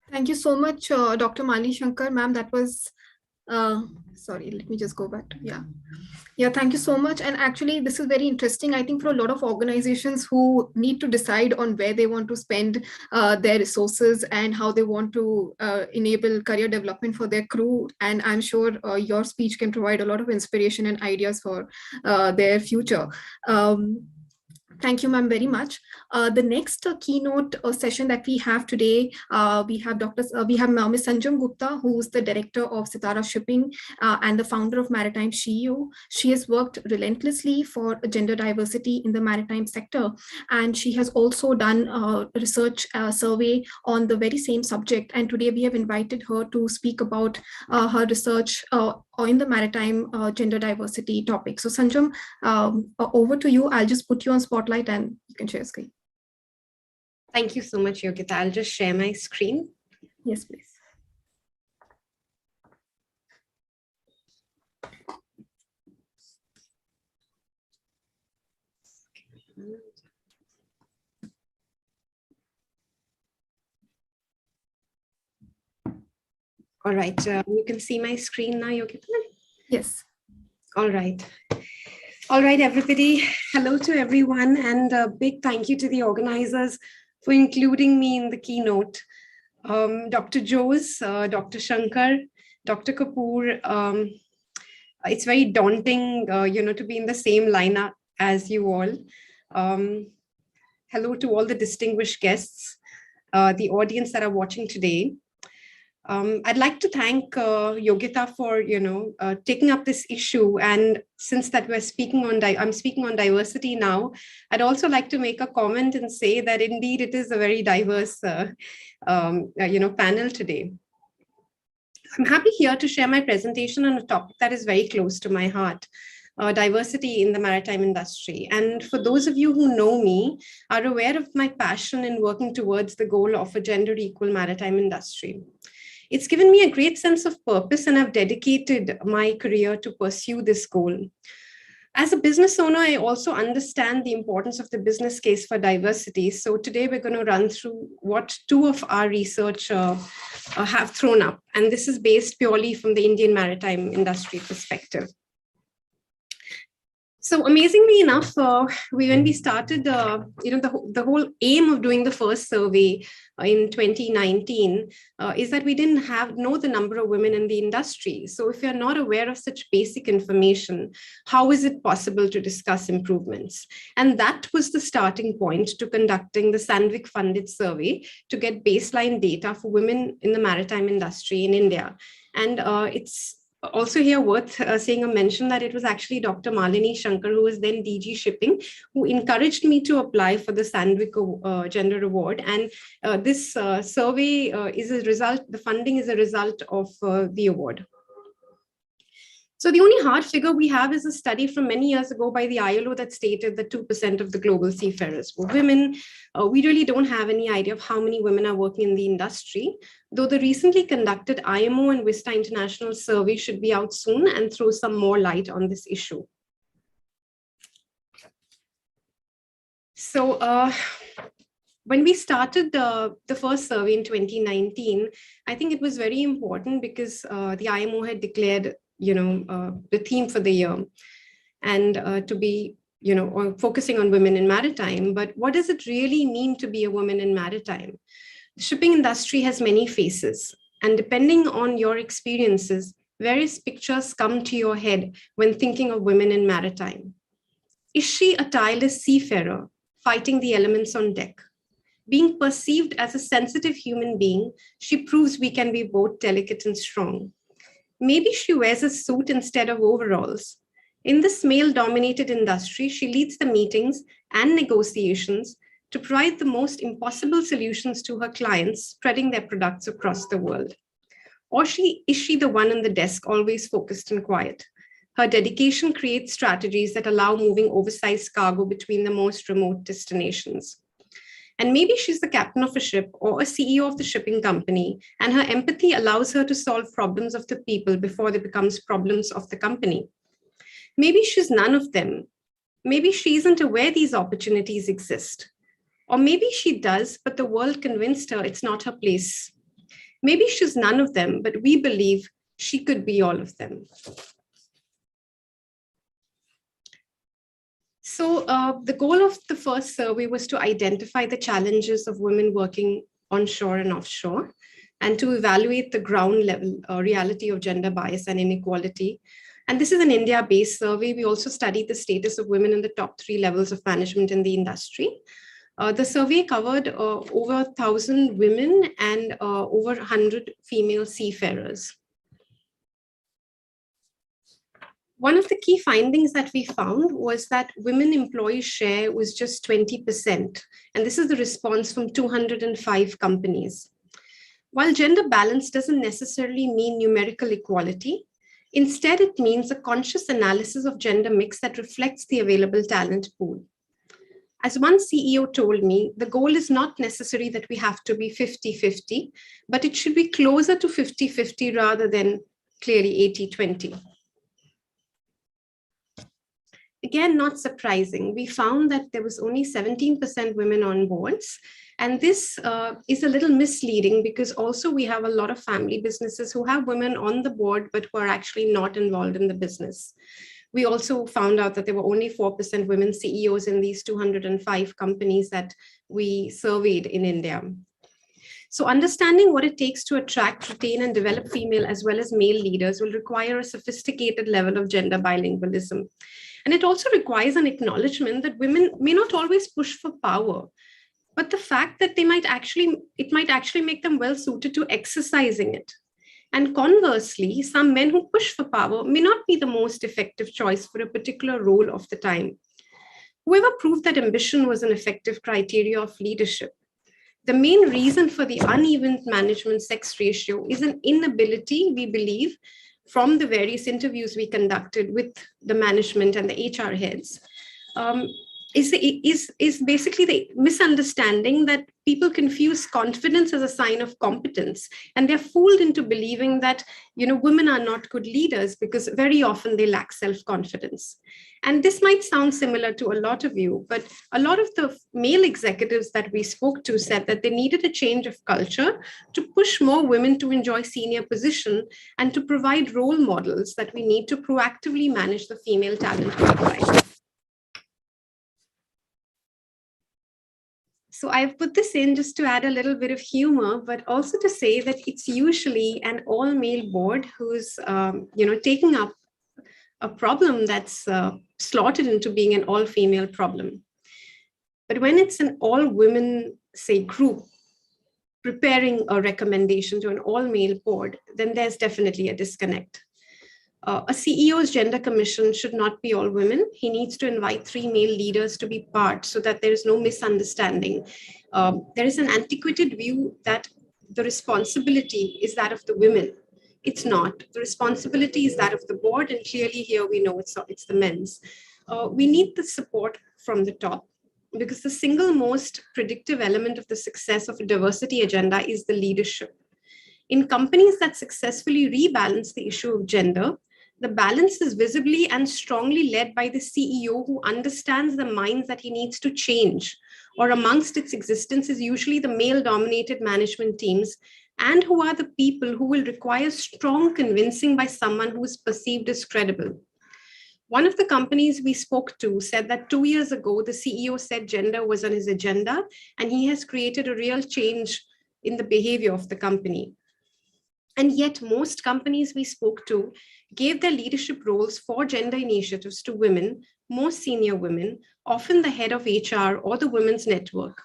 Speaker 1: Thank you so much, Dr. Malini Shankar, ma'am. That was, sorry, let me just go back to, yeah, thank you so much. And actually, this is very interesting, I think, for a lot of organizations who need to decide on where they want to spend their resources and how they want to enable career development for their crew. And I'm sure your speech can provide a lot of inspiration and ideas for their future. Thank you, ma'am, very much. The next keynote session that we have today, we have Ms. Sanjam Gupta, who is the director of Sitara Shipping and the founder of Maritime SheU. She has worked relentlessly for gender diversity in the maritime sector, and she has also done a research survey on the very same subject. And today we have invited her to speak about her research in the maritime gender diversity topic. So Sanjam, over to you. I'll just put you on spotlight and you can share screen.
Speaker 4: Thank you so much, Yogita. I'll just share my screen.
Speaker 1: Yes, please.
Speaker 4: All right, you can see my screen now, Yogita?
Speaker 1: Yes.
Speaker 4: All right. All right, everybody. Hello to everyone, and a big thank you to the organizers for including me in the keynote. Dr. Jose, Dr. Shankar, Dr. Kapoor, it's very daunting, to be in the same lineup as you all. Hello to all the distinguished guests, the audience that are watching today. I'd like to thank Yogita for, taking up this issue. And since that I'm speaking on diversity now, I'd also like to make a comment and say that indeed it is a very diverse, panel today. I'm happy here to share my presentation on a topic that is very close to my heart, diversity in the maritime industry. And for those of you who know me, are aware of my passion in working towards the goal of a gender equal maritime industry. It's given me a great sense of purpose, and I've dedicated my career to pursue this goal. As a business owner, I also understand the importance of the business case for diversity. So today we're going to run through what two of our research have thrown up. And this is based purely from the Indian maritime industry perspective. So amazingly enough, when we started, the whole aim of doing the first survey in 2019 is that we didn't know the number of women in the industry. So if you're not aware of such basic information, how is it possible to discuss improvements? And that was the starting point to conducting the Sandvik funded survey to get baseline data for women in the maritime industry in India. And it's also here worth saying a mention that it was actually Dr. Malini Shankar, who was then DG Shipping, who encouraged me to apply for the Sandvik Gender Award. And this survey is a result, the funding is a result of the award. So the only hard figure we have is a study from many years ago by the ILO that stated that 2% of the global seafarers were women. We really don't have any idea of how many women are working in the industry, though the recently conducted IMO and Vista International survey should be out soon and throw some more light on this issue. So when we started the first survey in 2019, I think it was very important because the IMO had declared the theme for the year and to be, focusing on women in maritime. But what does it really mean to be a woman in maritime? The shipping industry has many faces, and depending on your experiences, various pictures come to your head when thinking of women in maritime. Is she a tireless seafarer fighting the elements on deck? Being perceived as a sensitive human being, she proves we can be both delicate and strong. Maybe she wears a suit instead of overalls. In this male-dominated industry, she leads the meetings and negotiations to provide the most impossible solutions to her clients, spreading their products across the world. Or is she the one on the desk, always focused and quiet? Her dedication creates strategies that allow moving oversized cargo between the most remote destinations. And maybe she's the captain of a ship or a CEO of the shipping company, and her empathy allows her to solve problems of the people before they become problems of the company. Maybe she's none of them. Maybe she isn't aware these opportunities exist. Or maybe she does, but the world convinced her it's not her place. Maybe she's none of them, but we believe she could be all of them. So the goal of the first survey was to identify the challenges of women working onshore and offshore, and to evaluate the ground level reality of gender bias and inequality. And this is an India-based survey. We also studied the status of women in the top 3 levels of management in the industry. The survey covered over 1,000 women and over 100 female seafarers. One of the key findings that we found was that women employee share was just 20%. And this is the response from 205 companies. While gender balance doesn't necessarily mean numerical equality, instead it means a conscious analysis of gender mix that reflects the available talent pool. As one CEO told me, the goal is not necessary that we have to be 50-50, but it should be closer to 50-50 rather than clearly 80-20. Again, not surprising, we found that there was only 17% women on boards. And this is a little misleading because also we have a lot of family businesses who have women on the board, but who are actually not involved in the business. We also found out that there were only 4% women CEOs in these 205 companies that we surveyed in India. So understanding what it takes to attract, retain, and develop female as well as male leaders will require a sophisticated level of gender bilingualism. And it also requires an acknowledgement that women may not always push for power, but the fact that it might actually make them well suited to exercising it. And conversely, some men who push for power may not be the most effective choice for a particular role of the time. Whoever proved that ambition was an effective criteria of leadership, the main reason for the uneven management sex ratio is an inability, we believe, from the various interviews we conducted with the management and the HR heads, is basically the misunderstanding that people confuse confidence as a sign of competence, and they're fooled into believing that women are not good leaders because very often they lack self-confidence. And this might sound similar to a lot of you, but a lot of the male executives that we spoke to said that they needed a change of culture to push more women to enjoy senior position and to provide role models that we need to proactively manage the female talent pipeline. So I've put this in just to add a little bit of humor, but also to say that it's usually an all-male board who's, taking up a problem that's slotted into being an all-female problem. But when it's an all-women, say, group preparing a recommendation to an all-male board, then there's definitely a disconnect. A CEO's gender commission should not be all women. He needs to invite 3 male leaders to be part so that there is no misunderstanding. There is an antiquated view that the responsibility is that of the women. It's not. The responsibility is that of the board, and clearly here we know it's the men's. We need the support from the top, because the single most predictive element of the success of a diversity agenda is the leadership. In companies that successfully rebalance the issue of gender, the balance is visibly and strongly led by the CEO, who understands the minds that he needs to change, or amongst its existence is usually the male-dominated management teams, and who are the people who will require strong convincing by someone who is perceived as credible. One of the companies we spoke to said that 2 years ago, the CEO said gender was on his agenda, and he has created a real change in the behavior of the company. And yet most companies we spoke to gave their leadership roles for gender initiatives to women, more senior women, often the head of HR or the women's network.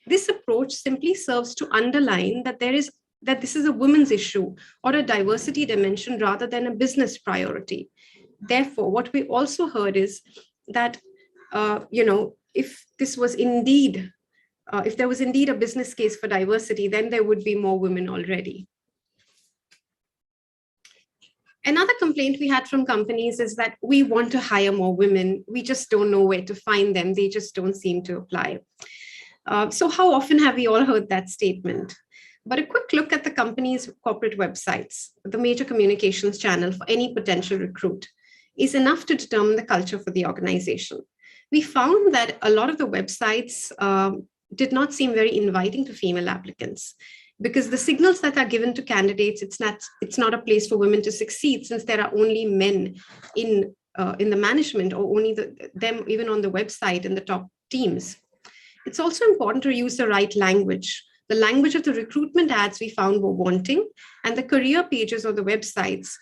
Speaker 4: This approach simply serves to underline that this is a women's issue or a diversity dimension rather than a business priority. Therefore, what we also heard is that, if there was indeed a business case for diversity, then there would be more women already. Another complaint we had from companies is that we want to hire more women. We just don't know where to find them. They just don't seem to apply. So how often have we all heard that statement? But a quick look at the company's corporate websites, the major communications channel for any potential recruit, is enough to determine the culture for the organization. We found that a lot of the websites did not seem very inviting to female applicants, because the signals that are given to candidates, it's not a place for women to succeed, since there are only men in the management, or only them even on the website in the top teams. It's also important to use the right language. The language of the recruitment ads we found were wanting, and the career pages or the websites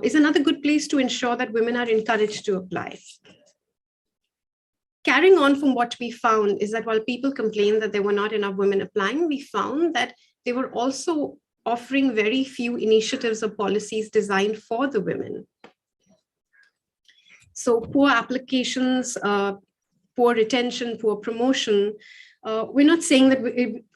Speaker 4: is another good place to ensure that women are encouraged to apply. Carrying on from what we found is that while people complained that there were not enough women applying, we found that they were also offering very few initiatives or policies designed for the women. So poor applications, poor retention, poor promotion. We're not saying that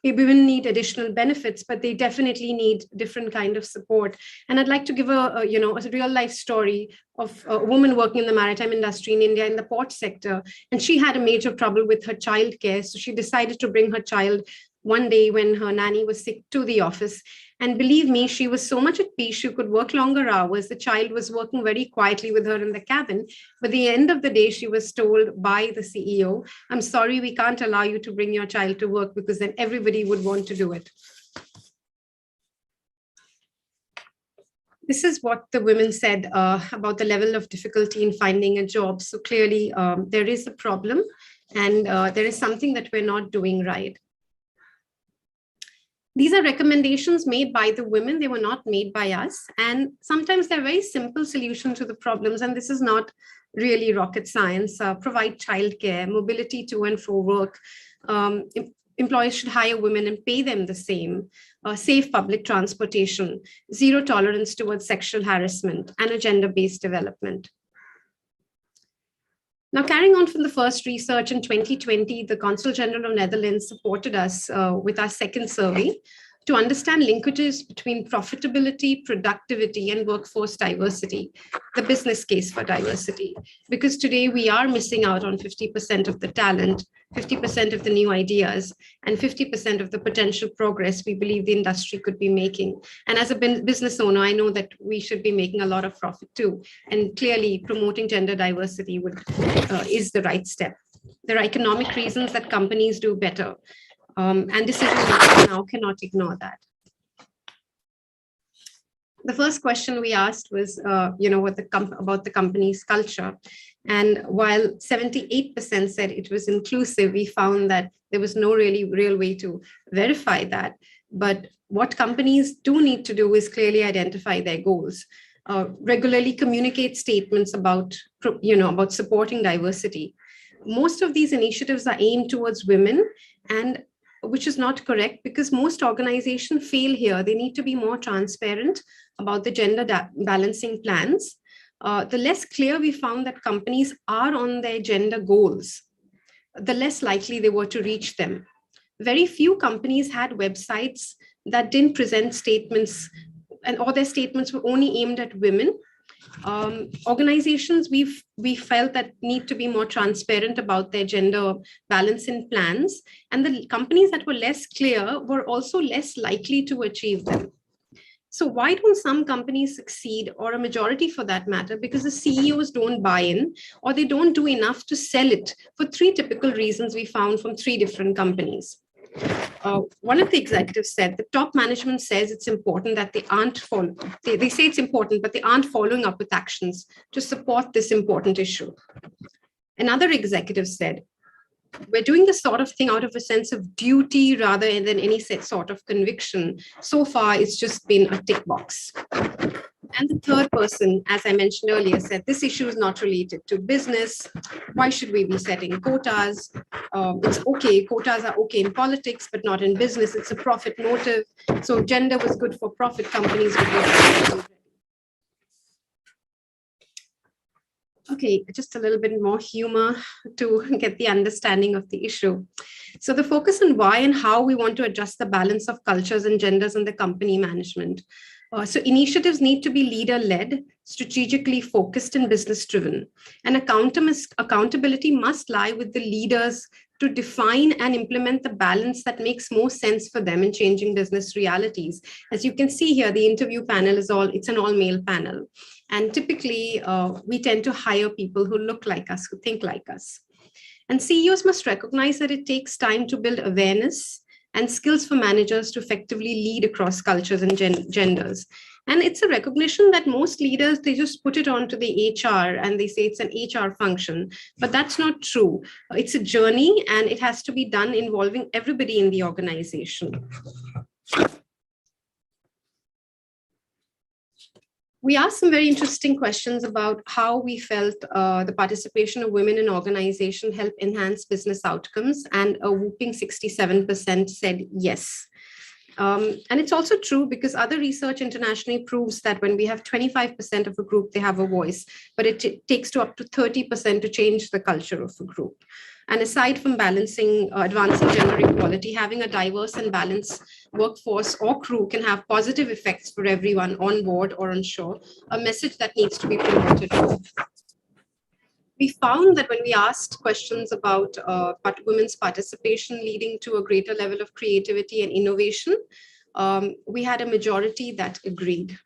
Speaker 4: women need additional benefits, but they definitely need different kind of support. And I'd like to give a real life story of a woman working in the maritime industry in India in the port sector. And she had a major trouble with her childcare. So she decided to bring her child one day when her nanny was sick to the office. And believe me, she was so much at peace, she could work longer hours. The child was working very quietly with her in the cabin. But at the end of the day, she was told by the CEO, I'm sorry, we can't allow you to bring your child to work, because then everybody would want to do it. This is what the women said about the level of difficulty in finding a job. So clearly there is a problem, and there is something that we're not doing right. These are recommendations made by the women. They were not made by us. And sometimes they're very simple solutions to the problems. And this is not really rocket science. Provide childcare, mobility to and for work. Employers should hire women and pay them the same. Safe public transportation, zero tolerance towards sexual harassment, and a gender-based development. Now, carrying on from the first research in 2020, the Consul General of Netherlands supported us with our second survey to understand linkages between profitability, productivity, and workforce diversity, the business case for diversity. Because today we are missing out on 50% of the talent, 50% of the new ideas, and 50% of the potential progress we believe the industry could be making. And as a business owner, I know that we should be making a lot of profit too. And clearly promoting gender diversity is the right step. There are economic reasons that companies do better. And decision makers now cannot ignore that. The first question we asked was, about the company's culture. And while 78% said it was inclusive, we found that there was no real way to verify that. But what companies do need to do is clearly identify their goals, regularly communicate statements about supporting diversity. Most of these initiatives are aimed towards women, and which is not correct, because most organizations fail here. They need to be more transparent about the gender balancing plans. The less clear we found that companies are on their gender goals, the less likely they were to reach them. Very few companies had websites that didn't present statements, and all their statements were only aimed at women. Organizations we felt that need to be more transparent about their gender balance in plans, and the companies that were less clear were also less likely to achieve them. So why don't some companies succeed, or a majority for that matter? Because the CEOs don't buy in, or they don't do enough to sell it, for three typical reasons we found from three different companies. One of the executives said the top management says it's important that they say it's important, but they aren't following up with actions to support this important issue. Another executive said, we're doing this sort of thing out of a sense of duty rather than any sort of conviction. So far, it's just been a tick box. And the third person, as I mentioned earlier, said this issue is not related to business. Why should we be setting quotas? It's okay, quotas are okay in politics, but not in business. It's a profit motive. So gender was good for profit companies. Okay, just a little bit more humor to get the understanding of the issue. So the focus on why and how we want to adjust the balance of cultures and genders in the company management. So initiatives need to be leader-led, strategically focused, and business-driven. And accountability must lie with the leaders to define and implement the balance that makes most sense for them in changing business realities. As you can see here, the interview panel it's an all-male panel. And typically, we tend to hire people who look like us, who think like us. And CEOs must recognize that it takes time to build awareness and skills for managers to effectively lead across cultures and genders. And it's a recognition that most leaders, they just put it onto the HR and they say it's an HR function, but that's not true. It's a journey, and it has to be done involving everybody in the organization. We asked some very interesting questions about how we felt the participation of women in organization help enhance business outcomes, and a whooping 67% said yes. And it's also true because other research internationally proves that when we have 25% of a group, they have a voice, but it takes to up to 30% to change the culture of a group. And aside from advancing gender equality, having a diverse and balanced workforce or crew can have positive effects for everyone on board or on shore, a message that needs to be promoted. We found that when we asked questions about women's participation leading to a greater level of creativity and innovation, we had a majority that agreed.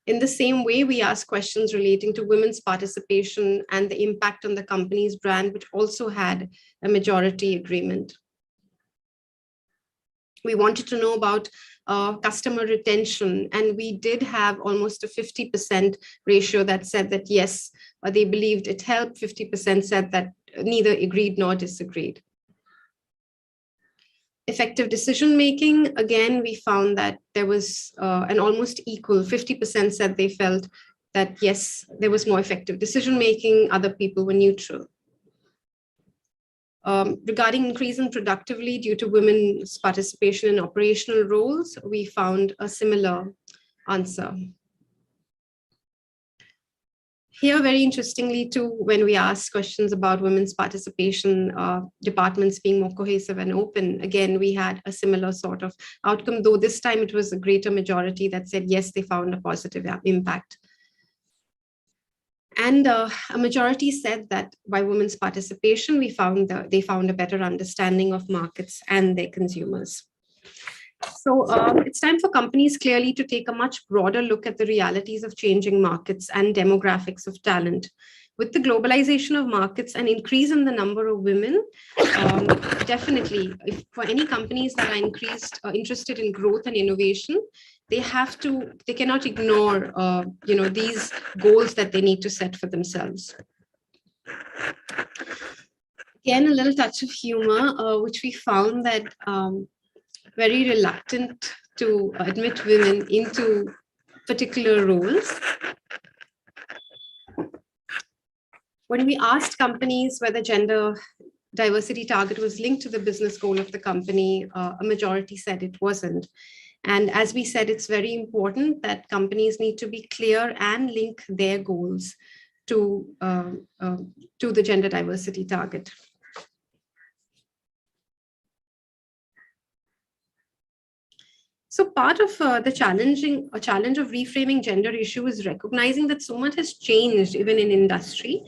Speaker 4: In the same way, we asked questions relating to women's participation and the impact on the company's brand, which also had a majority agreement. We wanted to know about customer retention, and we did have almost a 50% ratio that said that yes, they believed it helped. 50% said that neither agreed nor disagreed. Effective decision-making, again, we found that there was an almost equal, 50% said they felt that yes, there was more effective decision-making, other people were neutral. Regarding increase in productivity due to women's participation in operational roles, we found a similar answer. Here, very interestingly too, when we asked questions about women's participation, departments being more cohesive and open, again, we had a similar sort of outcome, though this time it was a greater majority that said, yes, they found a positive impact. And a majority said that by women's participation, they found a better understanding of markets and their consumers. So it's time for companies clearly to take a much broader look at the realities of changing markets and demographics of talent. With the globalization of markets and increase in the number of women, definitely, for any companies that are interested in growth and innovation, they cannot ignore, these goals that they need to set for themselves. Again, a little touch of humor, which we found that very reluctant to admit women into particular roles. When we asked companies whether gender diversity target was linked to the business goal of the company, a majority said it wasn't. And as we said, it's very important that companies need to be clear and link their goals to the gender diversity target. So part of the challenge of reframing gender issue is recognizing that so much has changed even in industry,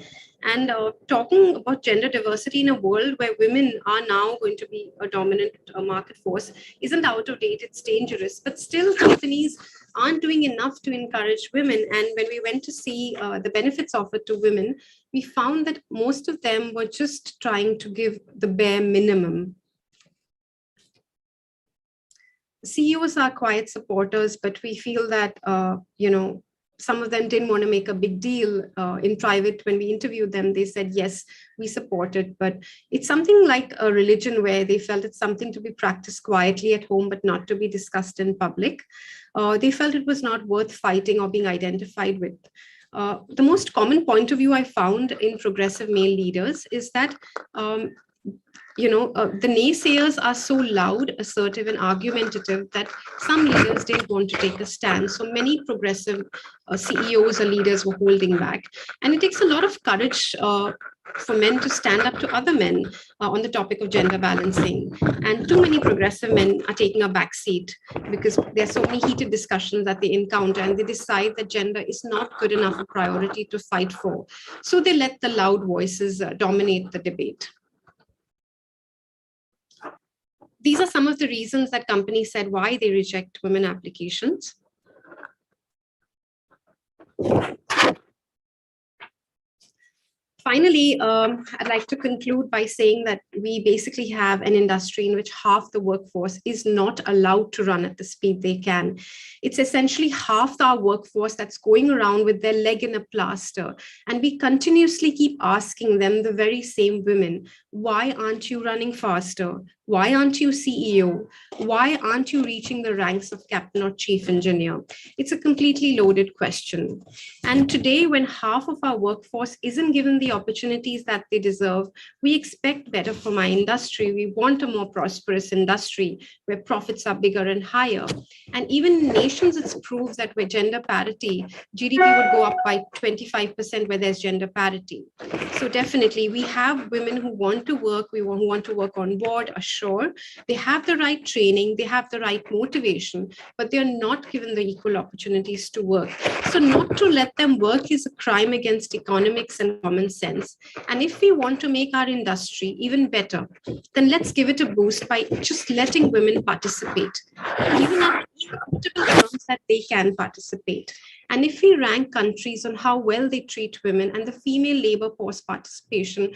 Speaker 4: and talking about gender diversity in a world where women are now going to be a dominant market force isn't out of date, it's dangerous, but still companies aren't doing enough to encourage women. And when we went to see the benefits offered to women, we found that most of them were just trying to give the bare minimum. CEOs are quiet supporters, but we feel that, some of them didn't want to make a big deal in private. When we interviewed them, they said, yes, we support it, but it's something like a religion where they felt it's something to be practiced quietly at home, but not to be discussed in public. They felt it was not worth fighting or being identified with. The most common point of view I found in progressive male leaders is that the naysayers are so loud, assertive, and argumentative that some leaders didn't want to take a stand. So many progressive CEOs or leaders were holding back. And it takes a lot of courage for men to stand up to other men on the topic of gender balancing. And too many progressive men are taking a back seat because there are so many heated discussions that they encounter, and they decide that gender is not good enough a priority to fight for. So they let the loud voices dominate the debate. These are some of the reasons that companies said why they reject women applications. Finally, I'd like to conclude by saying that we basically have an industry in which half the workforce is not allowed to run at the speed they can. It's essentially half our workforce that's going around with their leg in a plaster. And we continuously keep asking them, the very same women, why aren't you running faster? Why aren't you CEO? Why aren't you reaching the ranks of captain or chief engineer? It's a completely loaded question. And today, when half of our workforce isn't given the opportunities that they deserve, we expect better from our industry. We want a more prosperous industry where profits are bigger and higher. And even in nations, it's proved that where gender parity, GDP would go up by 25% where there's gender parity. So definitely, we have women who want to work, who want to work on board, ashore. They have the right training, they have the right motivation, but they're not given the equal opportunities to work. So not to let them work is a crime against economics and common sense. And if we want to make our industry even better, then let's give it a boost by just letting women participate, even at equitable terms that they can participate. And if we rank countries on how well they treat women and the female labor force participation,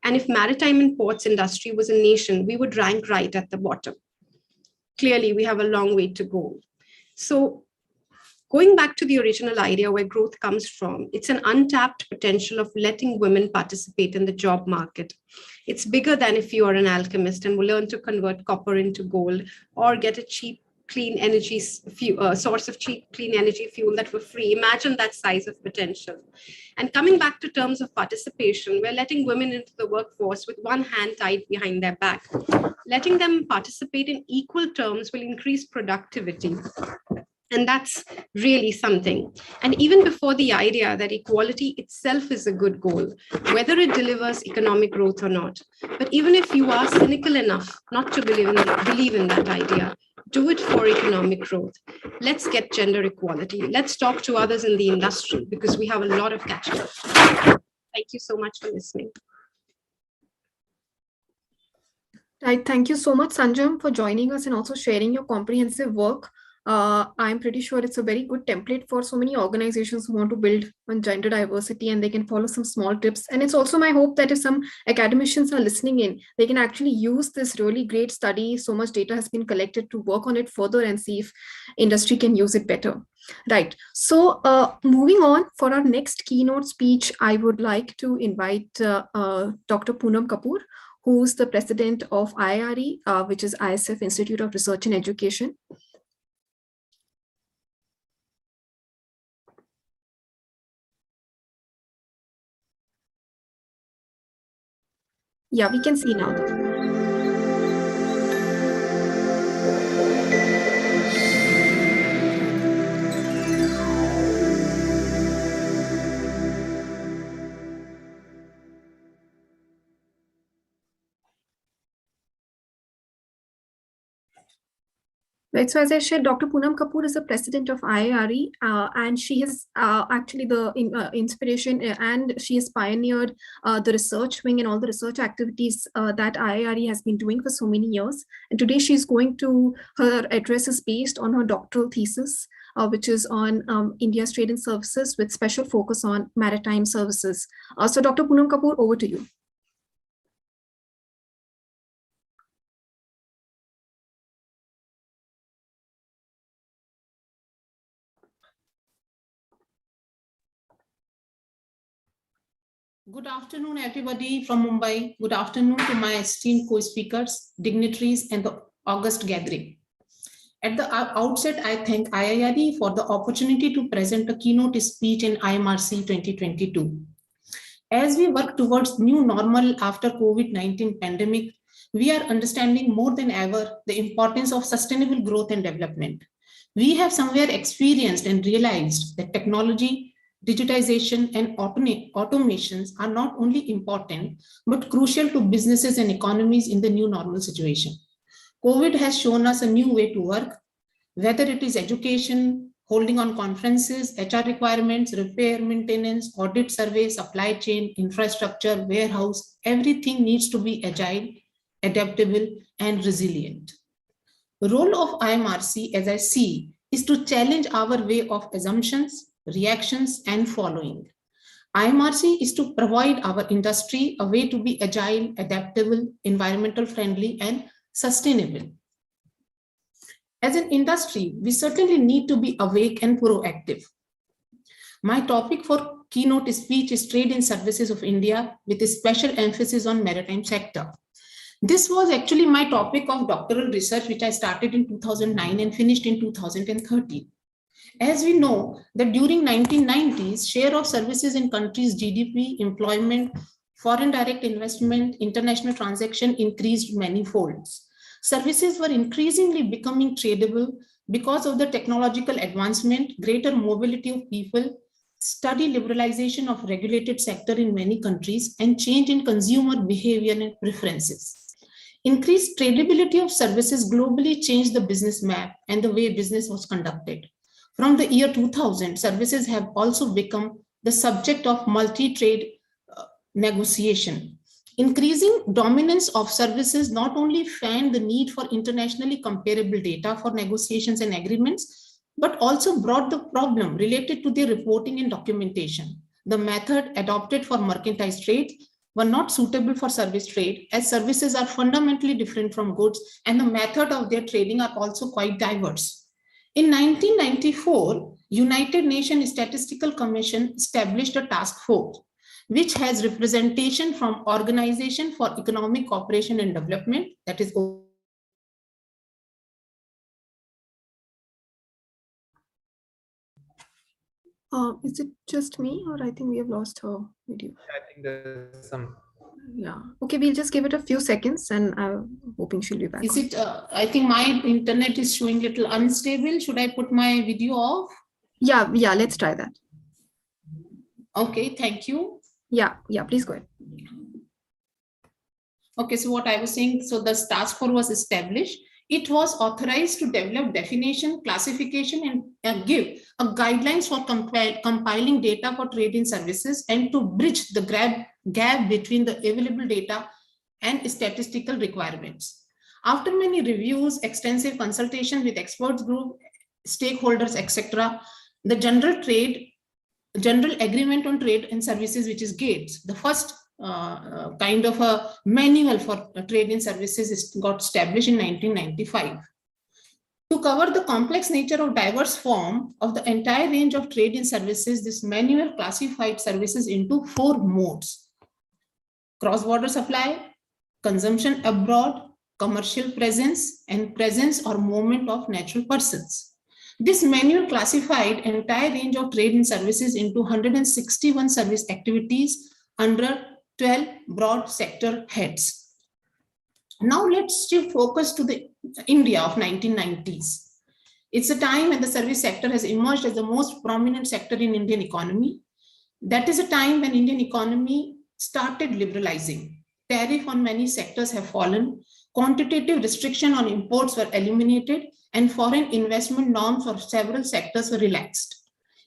Speaker 4: and if maritime and ports industry was a nation, we would rank right at the bottom. Clearly, we have a long way to go. So going back to the original idea where growth comes from, it's an untapped potential of letting women participate in the job market. It's bigger than if you are an alchemist and will learn to convert copper into gold or get a cheap clean energy source of cheap clean energy fuel that were free. Imagine that size of potential. And coming back to terms of participation, we're letting women into the workforce with one hand tied behind their back. Letting them participate in equal terms will increase productivity. And that's really something. And even before the idea that equality itself is a good goal, whether it delivers economic growth or not. But even if you are cynical enough not to believe in that idea, do it for economic growth. Let's get gender equality. Let's talk to others in the industry because we have a lot of catching up. Thank you so much for listening.
Speaker 1: Right. Thank you so much, Sanjam, for joining us and also sharing your comprehensive work I'm pretty sure it's a very good template for so many organizations who want to build on gender diversity, and they can follow some small tips. And it's also my hope that if some academicians are listening in, they can actually use this really great study. So much data has been collected to work on it further and see if industry can use it better. Right. So moving on, for our next keynote speech, I would like to invite Dr. Poonam Kapoor, who's the president of IIRE, which is ISF Institute of Research and Education. Yeah, we can see now. Right. So as I said, Dr. Poonam Kapoor is the president of IIRE, and she is actually the inspiration, and she has pioneered the research wing and all the research activities that IIRE has been doing for so many years. And today she's going to, her address is based on her doctoral thesis, which is on India's trade and services with special focus on maritime services. So Dr. Poonam Kapoor, over to you.
Speaker 5: Good afternoon, everybody from Mumbai. Good afternoon to my esteemed co-speakers, dignitaries, and the August gathering. At the outset, I thank IIRE for the opportunity to present a keynote speech in IMRC 2022. As we work towards new normal after COVID-19 pandemic, we are understanding more than ever the importance of sustainable growth and development. We have somewhere experienced and realized that technology, digitization, and automations are not only important, but crucial to businesses and economies in the new normal situation. COVID has shown us a new way to work, whether it is education, holding on conferences, HR requirements, repair, maintenance, audit, survey, supply chain, infrastructure, warehouse, everything needs to be agile, adaptable, and resilient. The role of IMRC, as I see, is to challenge our way of assumptions, reactions, and following. IMRC is to provide our industry a way to be agile, adaptable, environmental friendly, and sustainable. As an industry, we certainly need to be awake and proactive. My topic for keynote speech is Trade and Services of India, with a special emphasis on maritime sector. This was actually my topic of doctoral research, which I started in 2009 and finished in 2013. As we know that during 1990s, share of services in countries' GDP, employment, foreign direct investment, international transaction increased many folds. Services were increasingly becoming tradable because of the technological advancement, greater mobility of people, steady liberalization of regulated sector in many countries, and change in consumer behavior and preferences. Increased tradability of services globally changed the business map and the way business was conducted. From the year 2000, services have also become the subject of multi-trade negotiation. Increasing dominance of services not only fanned the need for internationally comparable data for negotiations and agreements, but also brought the problem related to their reporting and documentation. The method adopted for mercantile trade were not suitable for service trade, as services are fundamentally different from goods, and the method of their trading are also quite diverse. In 1994, United Nations Statistical Commission established a task force, which has representation from Organization for Economic Cooperation and Development, that is
Speaker 1: Is it just me, or I think we have lost her video?
Speaker 6: I think there's some.
Speaker 1: Yeah. Okay, we'll just give it a few seconds, and I'm hoping she'll be back.
Speaker 5: Is it, I think my internet is showing a little unstable. Should I put my video off?
Speaker 1: Yeah, let's try that.
Speaker 5: Okay, thank you.
Speaker 1: Yeah, please go ahead.
Speaker 5: Okay, so what I was saying, so this task force was established. It was authorized to develop definition, classification, and give a guidelines for compiling data for trade in services, and to bridge the gap between the available data and statistical requirements. After many reviews, extensive consultation with experts group, stakeholders, etc. The general agreement on trade and services, which is GATE, the first kind of a manual for trade and services got established in 1995. To cover the complex nature of diverse form of the entire range of trade and services, this manual classified services into 4 modes: cross-border supply, consumption abroad, commercial presence, and presence or movement of natural persons. This manual classified entire range of trade and services into 161 service activities under 12 broad sector heads. Now let's shift focus to the India of 1990s. It's a time when the service sector has emerged as the most prominent sector in Indian economy. That is a time when Indian economy started liberalizing. Tariff on many sectors have fallen, quantitative restriction on imports were eliminated, and foreign investment norms for several sectors were relaxed.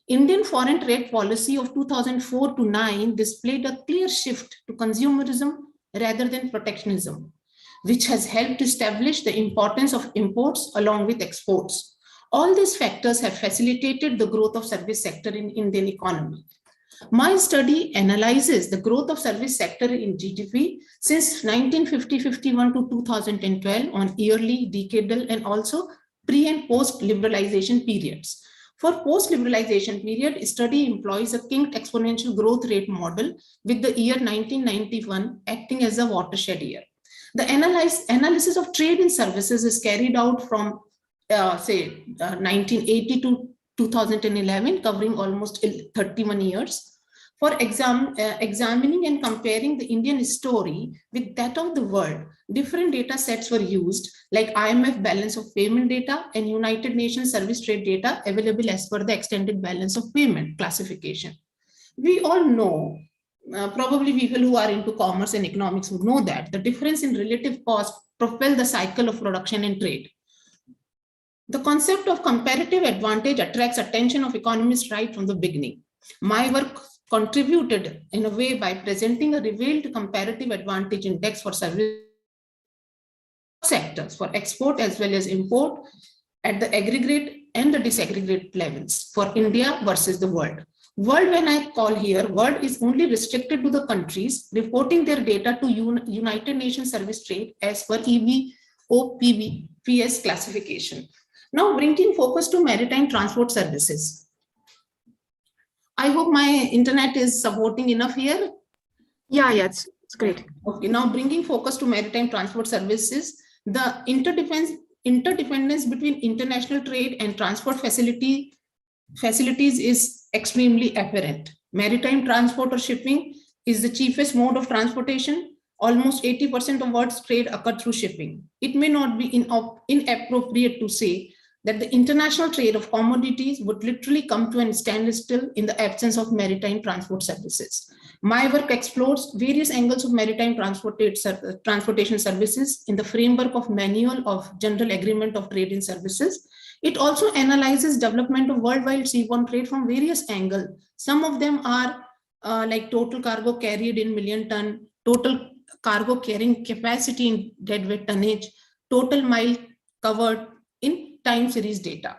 Speaker 5: Indian foreign trade policy of 2004 to 9 displayed a clear shift to consumerism rather than protectionism, which has helped establish the importance of imports along with exports. All these factors have facilitated the growth of service sector in Indian economy. My study analyzes the growth of service sector in GDP since 1950-51 to 2012 on yearly, decadal, and also pre and post liberalization periods. For post liberalization period, study employs a kinked exponential growth rate model with the year 1991 acting as a watershed year. The analysis of trade and services is carried out from 1980 to 2011, covering almost 31 years. For examining and comparing the Indian story with that of the world, different data sets were used, like IMF balance of payment data and United Nations service trade data available as per the extended balance of payment classification. We all know, probably people who are into commerce and economics would know that the difference in relative cost propel the cycle of production and trade. The concept of comparative advantage attracts attention of economists right from the beginning. My work contributed in a way by presenting a revealed comparative advantage index for service sectors, for export as well as import, at the aggregate and the disaggregate levels for India versus the world. World, when I call here, world is only restricted to the countries reporting their data to United Nations Service Trade as per EBOPVPS classification. Now bringing focus to maritime transport services. I hope my internet is supporting enough here.
Speaker 1: Yeah, it's great.
Speaker 5: Okay, now bringing focus to maritime transport services, the interdependence between international trade and transport facilities is extremely apparent. Maritime transport or shipping is the cheapest mode of transportation. Almost 80% of world's trade occur through shipping. It may not be inappropriate to say that the international trade of commodities would literally come to a standstill in the absence of maritime transport services. My work explores various angles of maritime transportation services in the framework of Manual of General Agreement of Trade and Services. It also analyzes development of worldwide seaborne trade from various angles. Some of them are like total cargo carried in million ton, total cargo carrying capacity in deadweight tonnage, total mile covered in time series data.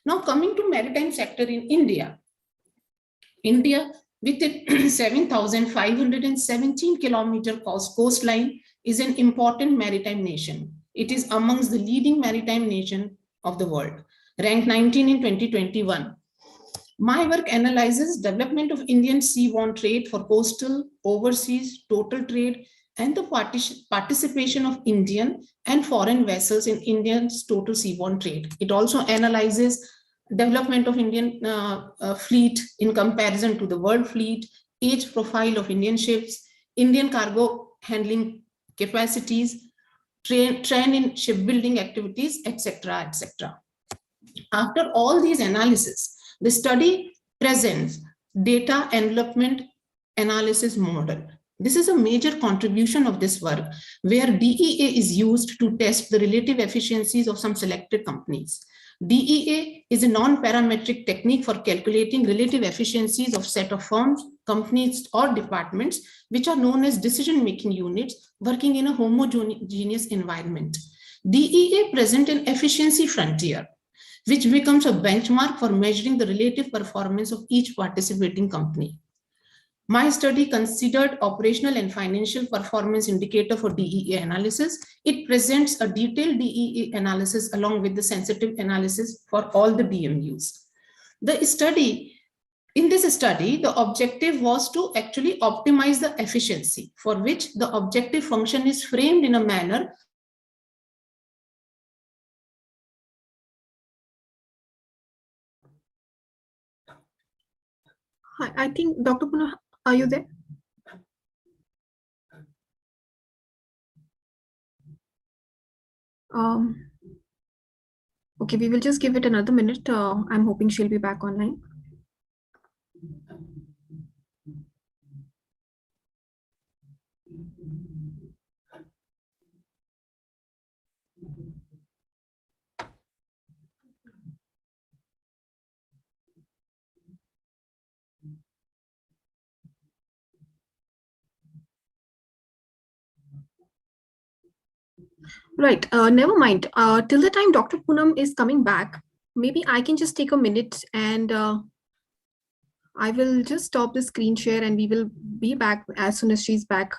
Speaker 5: Now coming to maritime sector in India. India with its 7,517 kilometer coastline is an important maritime nation. It is amongst the leading maritime nation of the world, ranked 19 in 2021. My work analyzes development of Indian seaborne trade for coastal, overseas, total trade, and the participation of Indian and foreign vessels in India's total seaborne trade. It also analyzes development of Indian fleet in comparison to the world fleet, age profile of Indian ships, Indian cargo handling capacities, trend in shipbuilding activities, etc., etc. After all these analyses, the study presents data envelopment analysis model. This is a major contribution of this work, where DEA is used to test the relative efficiencies of some selected companies. DEA is a non-parametric technique for calculating relative efficiencies of set of firms, companies, or departments, which are known as decision-making units working in a homogeneous environment. DEA present an efficiency frontier. which becomes a benchmark for measuring the relative performance of each participating company. My study considered operational and financial performance indicator for DEA analysis. It presents a detailed DEA analysis along with the sensitive analysis for all the DMUs. In this study, the objective was to actually optimize the efficiency, for which the objective function is framed in a manner
Speaker 1: I think Dr. Puna, are you there? Okay, we will just give it another minute. I'm hoping she'll be back online. Right, never mind. Till the time Dr. Poonam is coming back, maybe I can just take a minute and I will just stop the screen share and we will be back as soon as she's back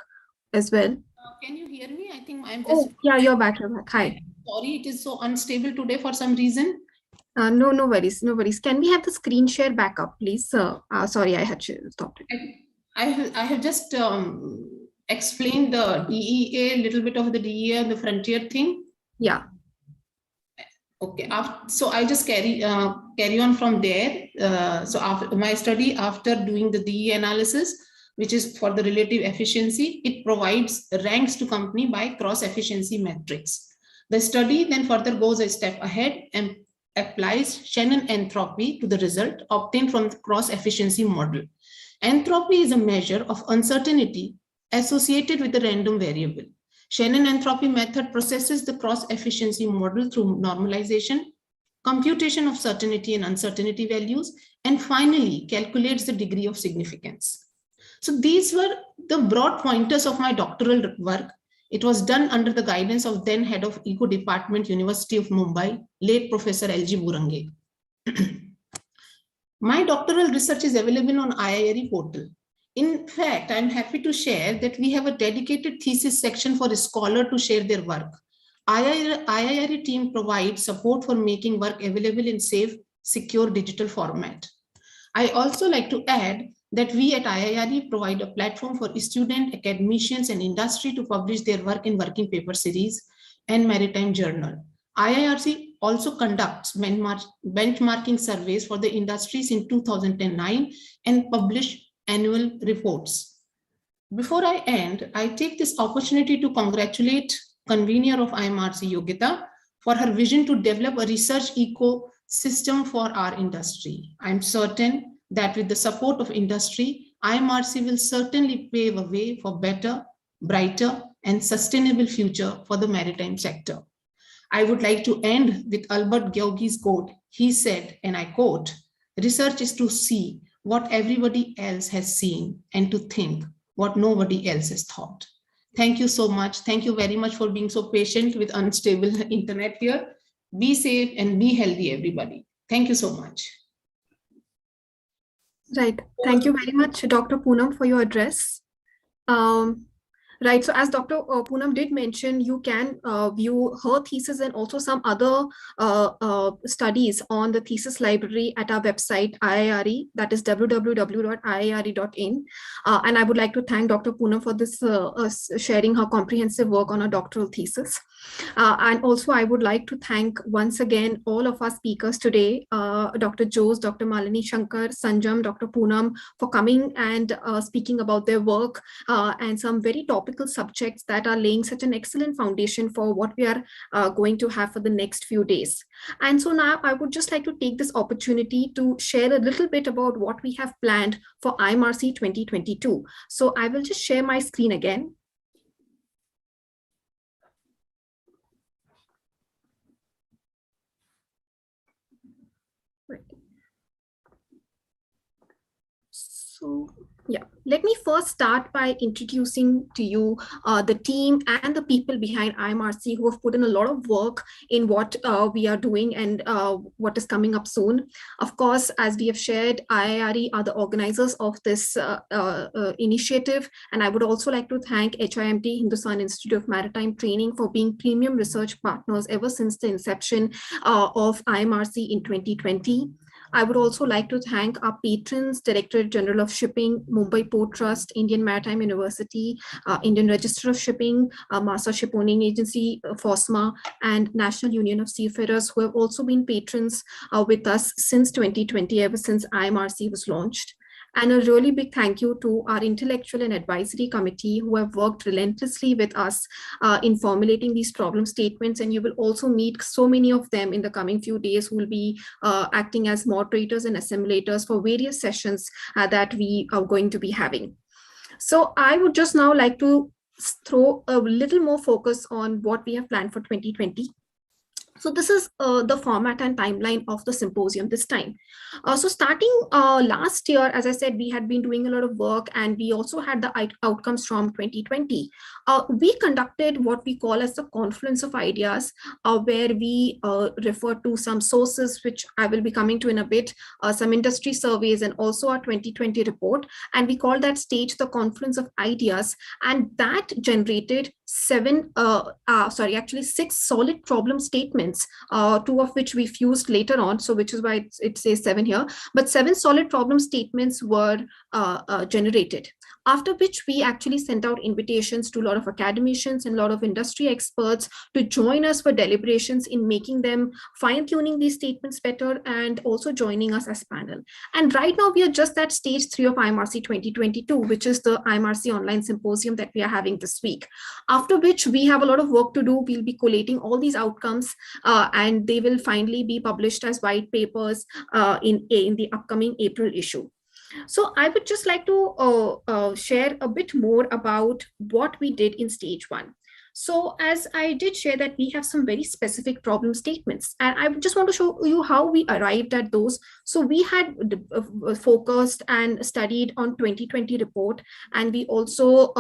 Speaker 1: as well.
Speaker 5: Can you hear me? I think I'm just.
Speaker 1: Oh, yeah, you're back. You're back. Hi.
Speaker 5: Sorry, it is so unstable today for some reason.
Speaker 1: No worries. No worries. Can we have the screen share back up, please? Sorry, I had stopped it.
Speaker 5: I have just explained the DEA, a little bit of the DEA and the frontier thing.
Speaker 1: Yeah.
Speaker 5: Okay, so I just carry on from there. So after my study, after doing the DE analysis, which is for the relative efficiency, it provides ranks to company by cross efficiency metrics. The study then further goes a step ahead and applies Shannon entropy to the result obtained from the cross efficiency model. Entropy is a measure of uncertainty associated with a random variable. Shannon entropy method processes the cross-efficiency model through normalization, computation of certainty and uncertainty values, and finally calculates the degree of significance. So these were the broad pointers of my doctoral work. It was done under the guidance of then head of Eco Department, University of Mumbai, late Professor L.G. Burange. My doctoral research is available on IIRE portal. In fact, I'm happy to share that we have a dedicated thesis section for a scholar to share their work. IIRE team provides support for making work available in safe, secure digital format. I also like to add that we at IIRE provide a platform for students, academicians, and industry to publish their work in working paper series and maritime journal. IIRC also conducts benchmarking surveys for the industries in 2009 and publish annual reports. Before I end, I take this opportunity to congratulate convener of IMRC, Yogita, for her vision to develop a research ecosystem for our industry. I'm certain that with the support of industry, IMRC will certainly pave a way for better, brighter, and sustainable future for the maritime sector. I would like to end with Albert Gyogi's quote. He said, and I quote, "Research is to see what everybody else has seen and to think what nobody else has thought." Thank you so much. Thank you very much for being so patient with unstable internet here. Be safe and be healthy, everybody. Thank you so much.
Speaker 1: Right. Thank you very much, Dr. Poonam, for your address. Right. So as Dr. Poonam did mention, you can view her thesis and also some other studies on the thesis library at our website, IIRE, that is www.iire.in. And I would like to thank Dr. Poonam for this sharing her comprehensive work on a doctoral thesis. And also I would like to thank once again all of our speakers today, Dr. Jose, Dr. Malini Shankar, Sanjam, Dr. Poonam, for coming and speaking about their work and some very topical subjects that are laying such an excellent foundation for what we are going to have for the next few days. And so now I would just like to take this opportunity to share a little bit about what we have planned for IMRC 2022. So I will just share my screen again. Right. So Yeah, let me first start by introducing to you the team and the people behind IMRC who have put in a lot of work in what we are doing and what is coming up soon. Of course, as we have shared, IIRE are the organizers of this initiative. And I would also like to thank HIMT, Hindustan Institute of Maritime Training, for being premium research partners ever since the inception of IMRC in 2020. I would also like to thank our patrons, Directorate General of Shipping, Mumbai Port Trust, Indian Maritime University, Indian Register of Shipping, Master Shipowning Agency, FOSMA, and National Union of Seafarers, who have also been patrons with us since 2020, ever since IMRC was launched. And a really big thank you to our intellectual and advisory committee who have worked relentlessly with us in formulating these problem statements. And you will also meet so many of them in the coming few days who will be acting as moderators and assemblators for various sessions that we are going to be having. So I would just now like to throw a little more focus on what we have planned for 2020. So this is the format and timeline of the symposium this time. So starting last year, as I said, we had been doing a lot of work and we also had the outcomes from 2020. We conducted what we call as the confluence of ideas, where we refer to some sources, which I will be coming to in a bit, some industry surveys and also our 2020 report. And we call that stage the confluence of ideas. And that generated six solid problem statements, two of which we fused later on, so which is why it says 7 here, but 7 solid problem statements were generated. After which we actually sent out invitations to a lot of academicians and a lot of industry experts to join us for deliberations in making them, fine-tuning these statements better, and also joining us as panel. And right now we are just at stage 3 of IMRC 2022, which is the IMRC online symposium that we are having this week. After which we have a lot of work to do. We'll be collating all these outcomes and they will finally be published as white papers in the upcoming April issue. So I would just like to share a bit more about what we did in stage 1. So as I did share that we have some very specific problem statements, and I just want to show you how we arrived at those. So we had focused and studied on 2020 report, and we also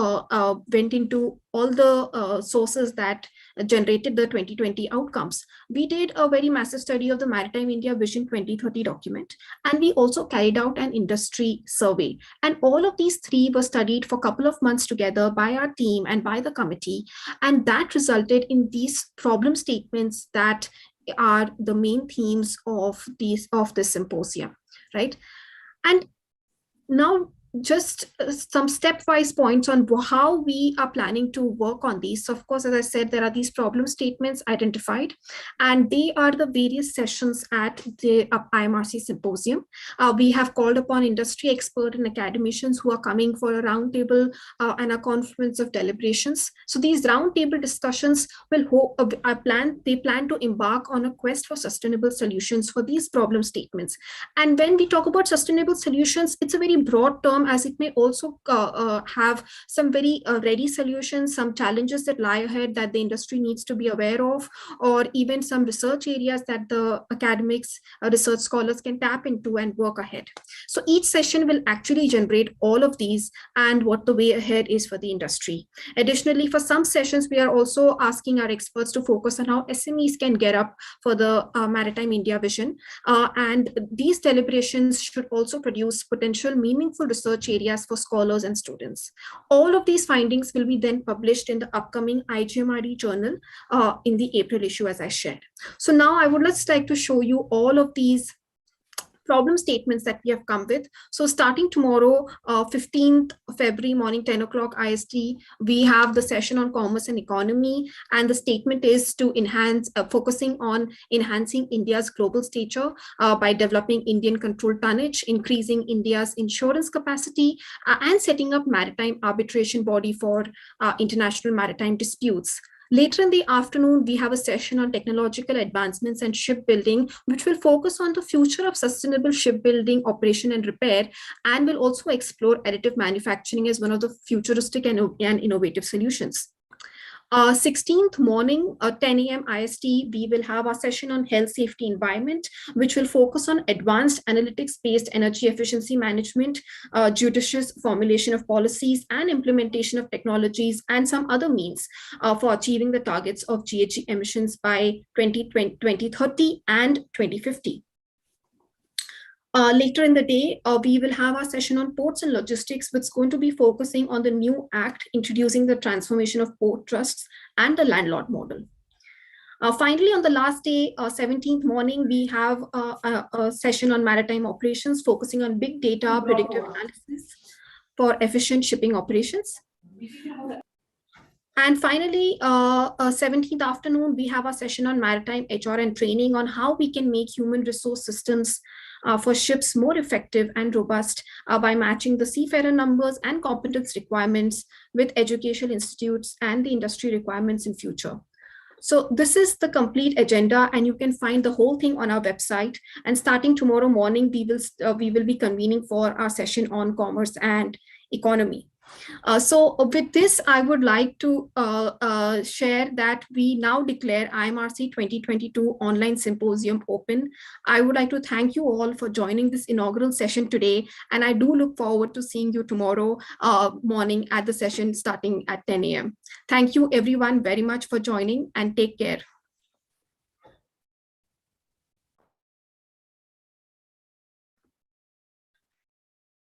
Speaker 1: went into all the sources that generated the 2020 outcomes. We did a very massive study of the Maritime India Vision 2030 document, and we also carried out an industry survey. And all of these 3 were studied for a couple of months together by our team and by the committee. And that resulted in these problem statements that are the main themes of this symposium, right? And now just some stepwise points on how we are planning to work on these. So of course, as I said, there are these problem statements identified, and they are the various sessions at the IMRC symposium. We have called upon industry experts and academicians who are coming for a roundtable and a conference of deliberations. So these roundtable discussions will they plan to embark on a quest for sustainable solutions for these problem statements. And when we talk about sustainable solutions, it's a very broad term, as it may also have some very ready solutions, some challenges that lie ahead that the industry needs to be aware of, or even some research areas that the academics, research scholars can tap into and work ahead. So each session will actually generate all of these and what the way ahead is for the industry. Additionally, for some sessions, we are also asking our experts to focus on how SMEs can get up for the Maritime India Vision. And these deliberations should also produce potential meaningful research areas for scholars and students. All of these findings will be then published in the upcoming IGMRE journal in the April issue, as I shared. So now I would just like to show you all of these problem statements that we have come with. So starting tomorrow, 15th February morning, 10 o'clock IST, we have the session on commerce and economy. And the statement is to enhance, focusing on enhancing India's global stature by developing Indian controlled tonnage, increasing India's insurance capacity, and setting up maritime arbitration body for international maritime disputes. Later in the afternoon, we have a session on technological advancements and shipbuilding, which will focus on the future of sustainable shipbuilding, operation and repair, and will also explore additive manufacturing as one of the futuristic and innovative solutions. 16th morning, 10 a.m. IST, we will have our session on health, safety, environment, which will focus on advanced analytics-based energy efficiency management, judicious formulation of policies and implementation of technologies and some other means for achieving the targets of GHG emissions by 2030 and 2050. Later in the day, we will have our session on ports and logistics, which is going to be focusing on the new act introducing the transformation of port trusts and the landlord model. Finally, on the last day, 17th morning, we have a session on maritime operations focusing on big data, predictive analysis for efficient shipping operations. And finally, 17th afternoon, we have a session on maritime HR and training on how we can make human resource systems for ships more effective and robust by matching the seafarer numbers and competence requirements with educational institutes and the industry requirements in future. So this is the complete agenda, and you can find the whole thing on our website. And starting tomorrow morning, we will be convening for our session on commerce and economy. So with this, I would like to share that we now declare IMRC 2022 online symposium open. I would like to thank you all for joining this inaugural session today. And I do look forward to seeing you tomorrow morning at the session starting at 10 a.m. Thank you everyone very much for joining, and take care.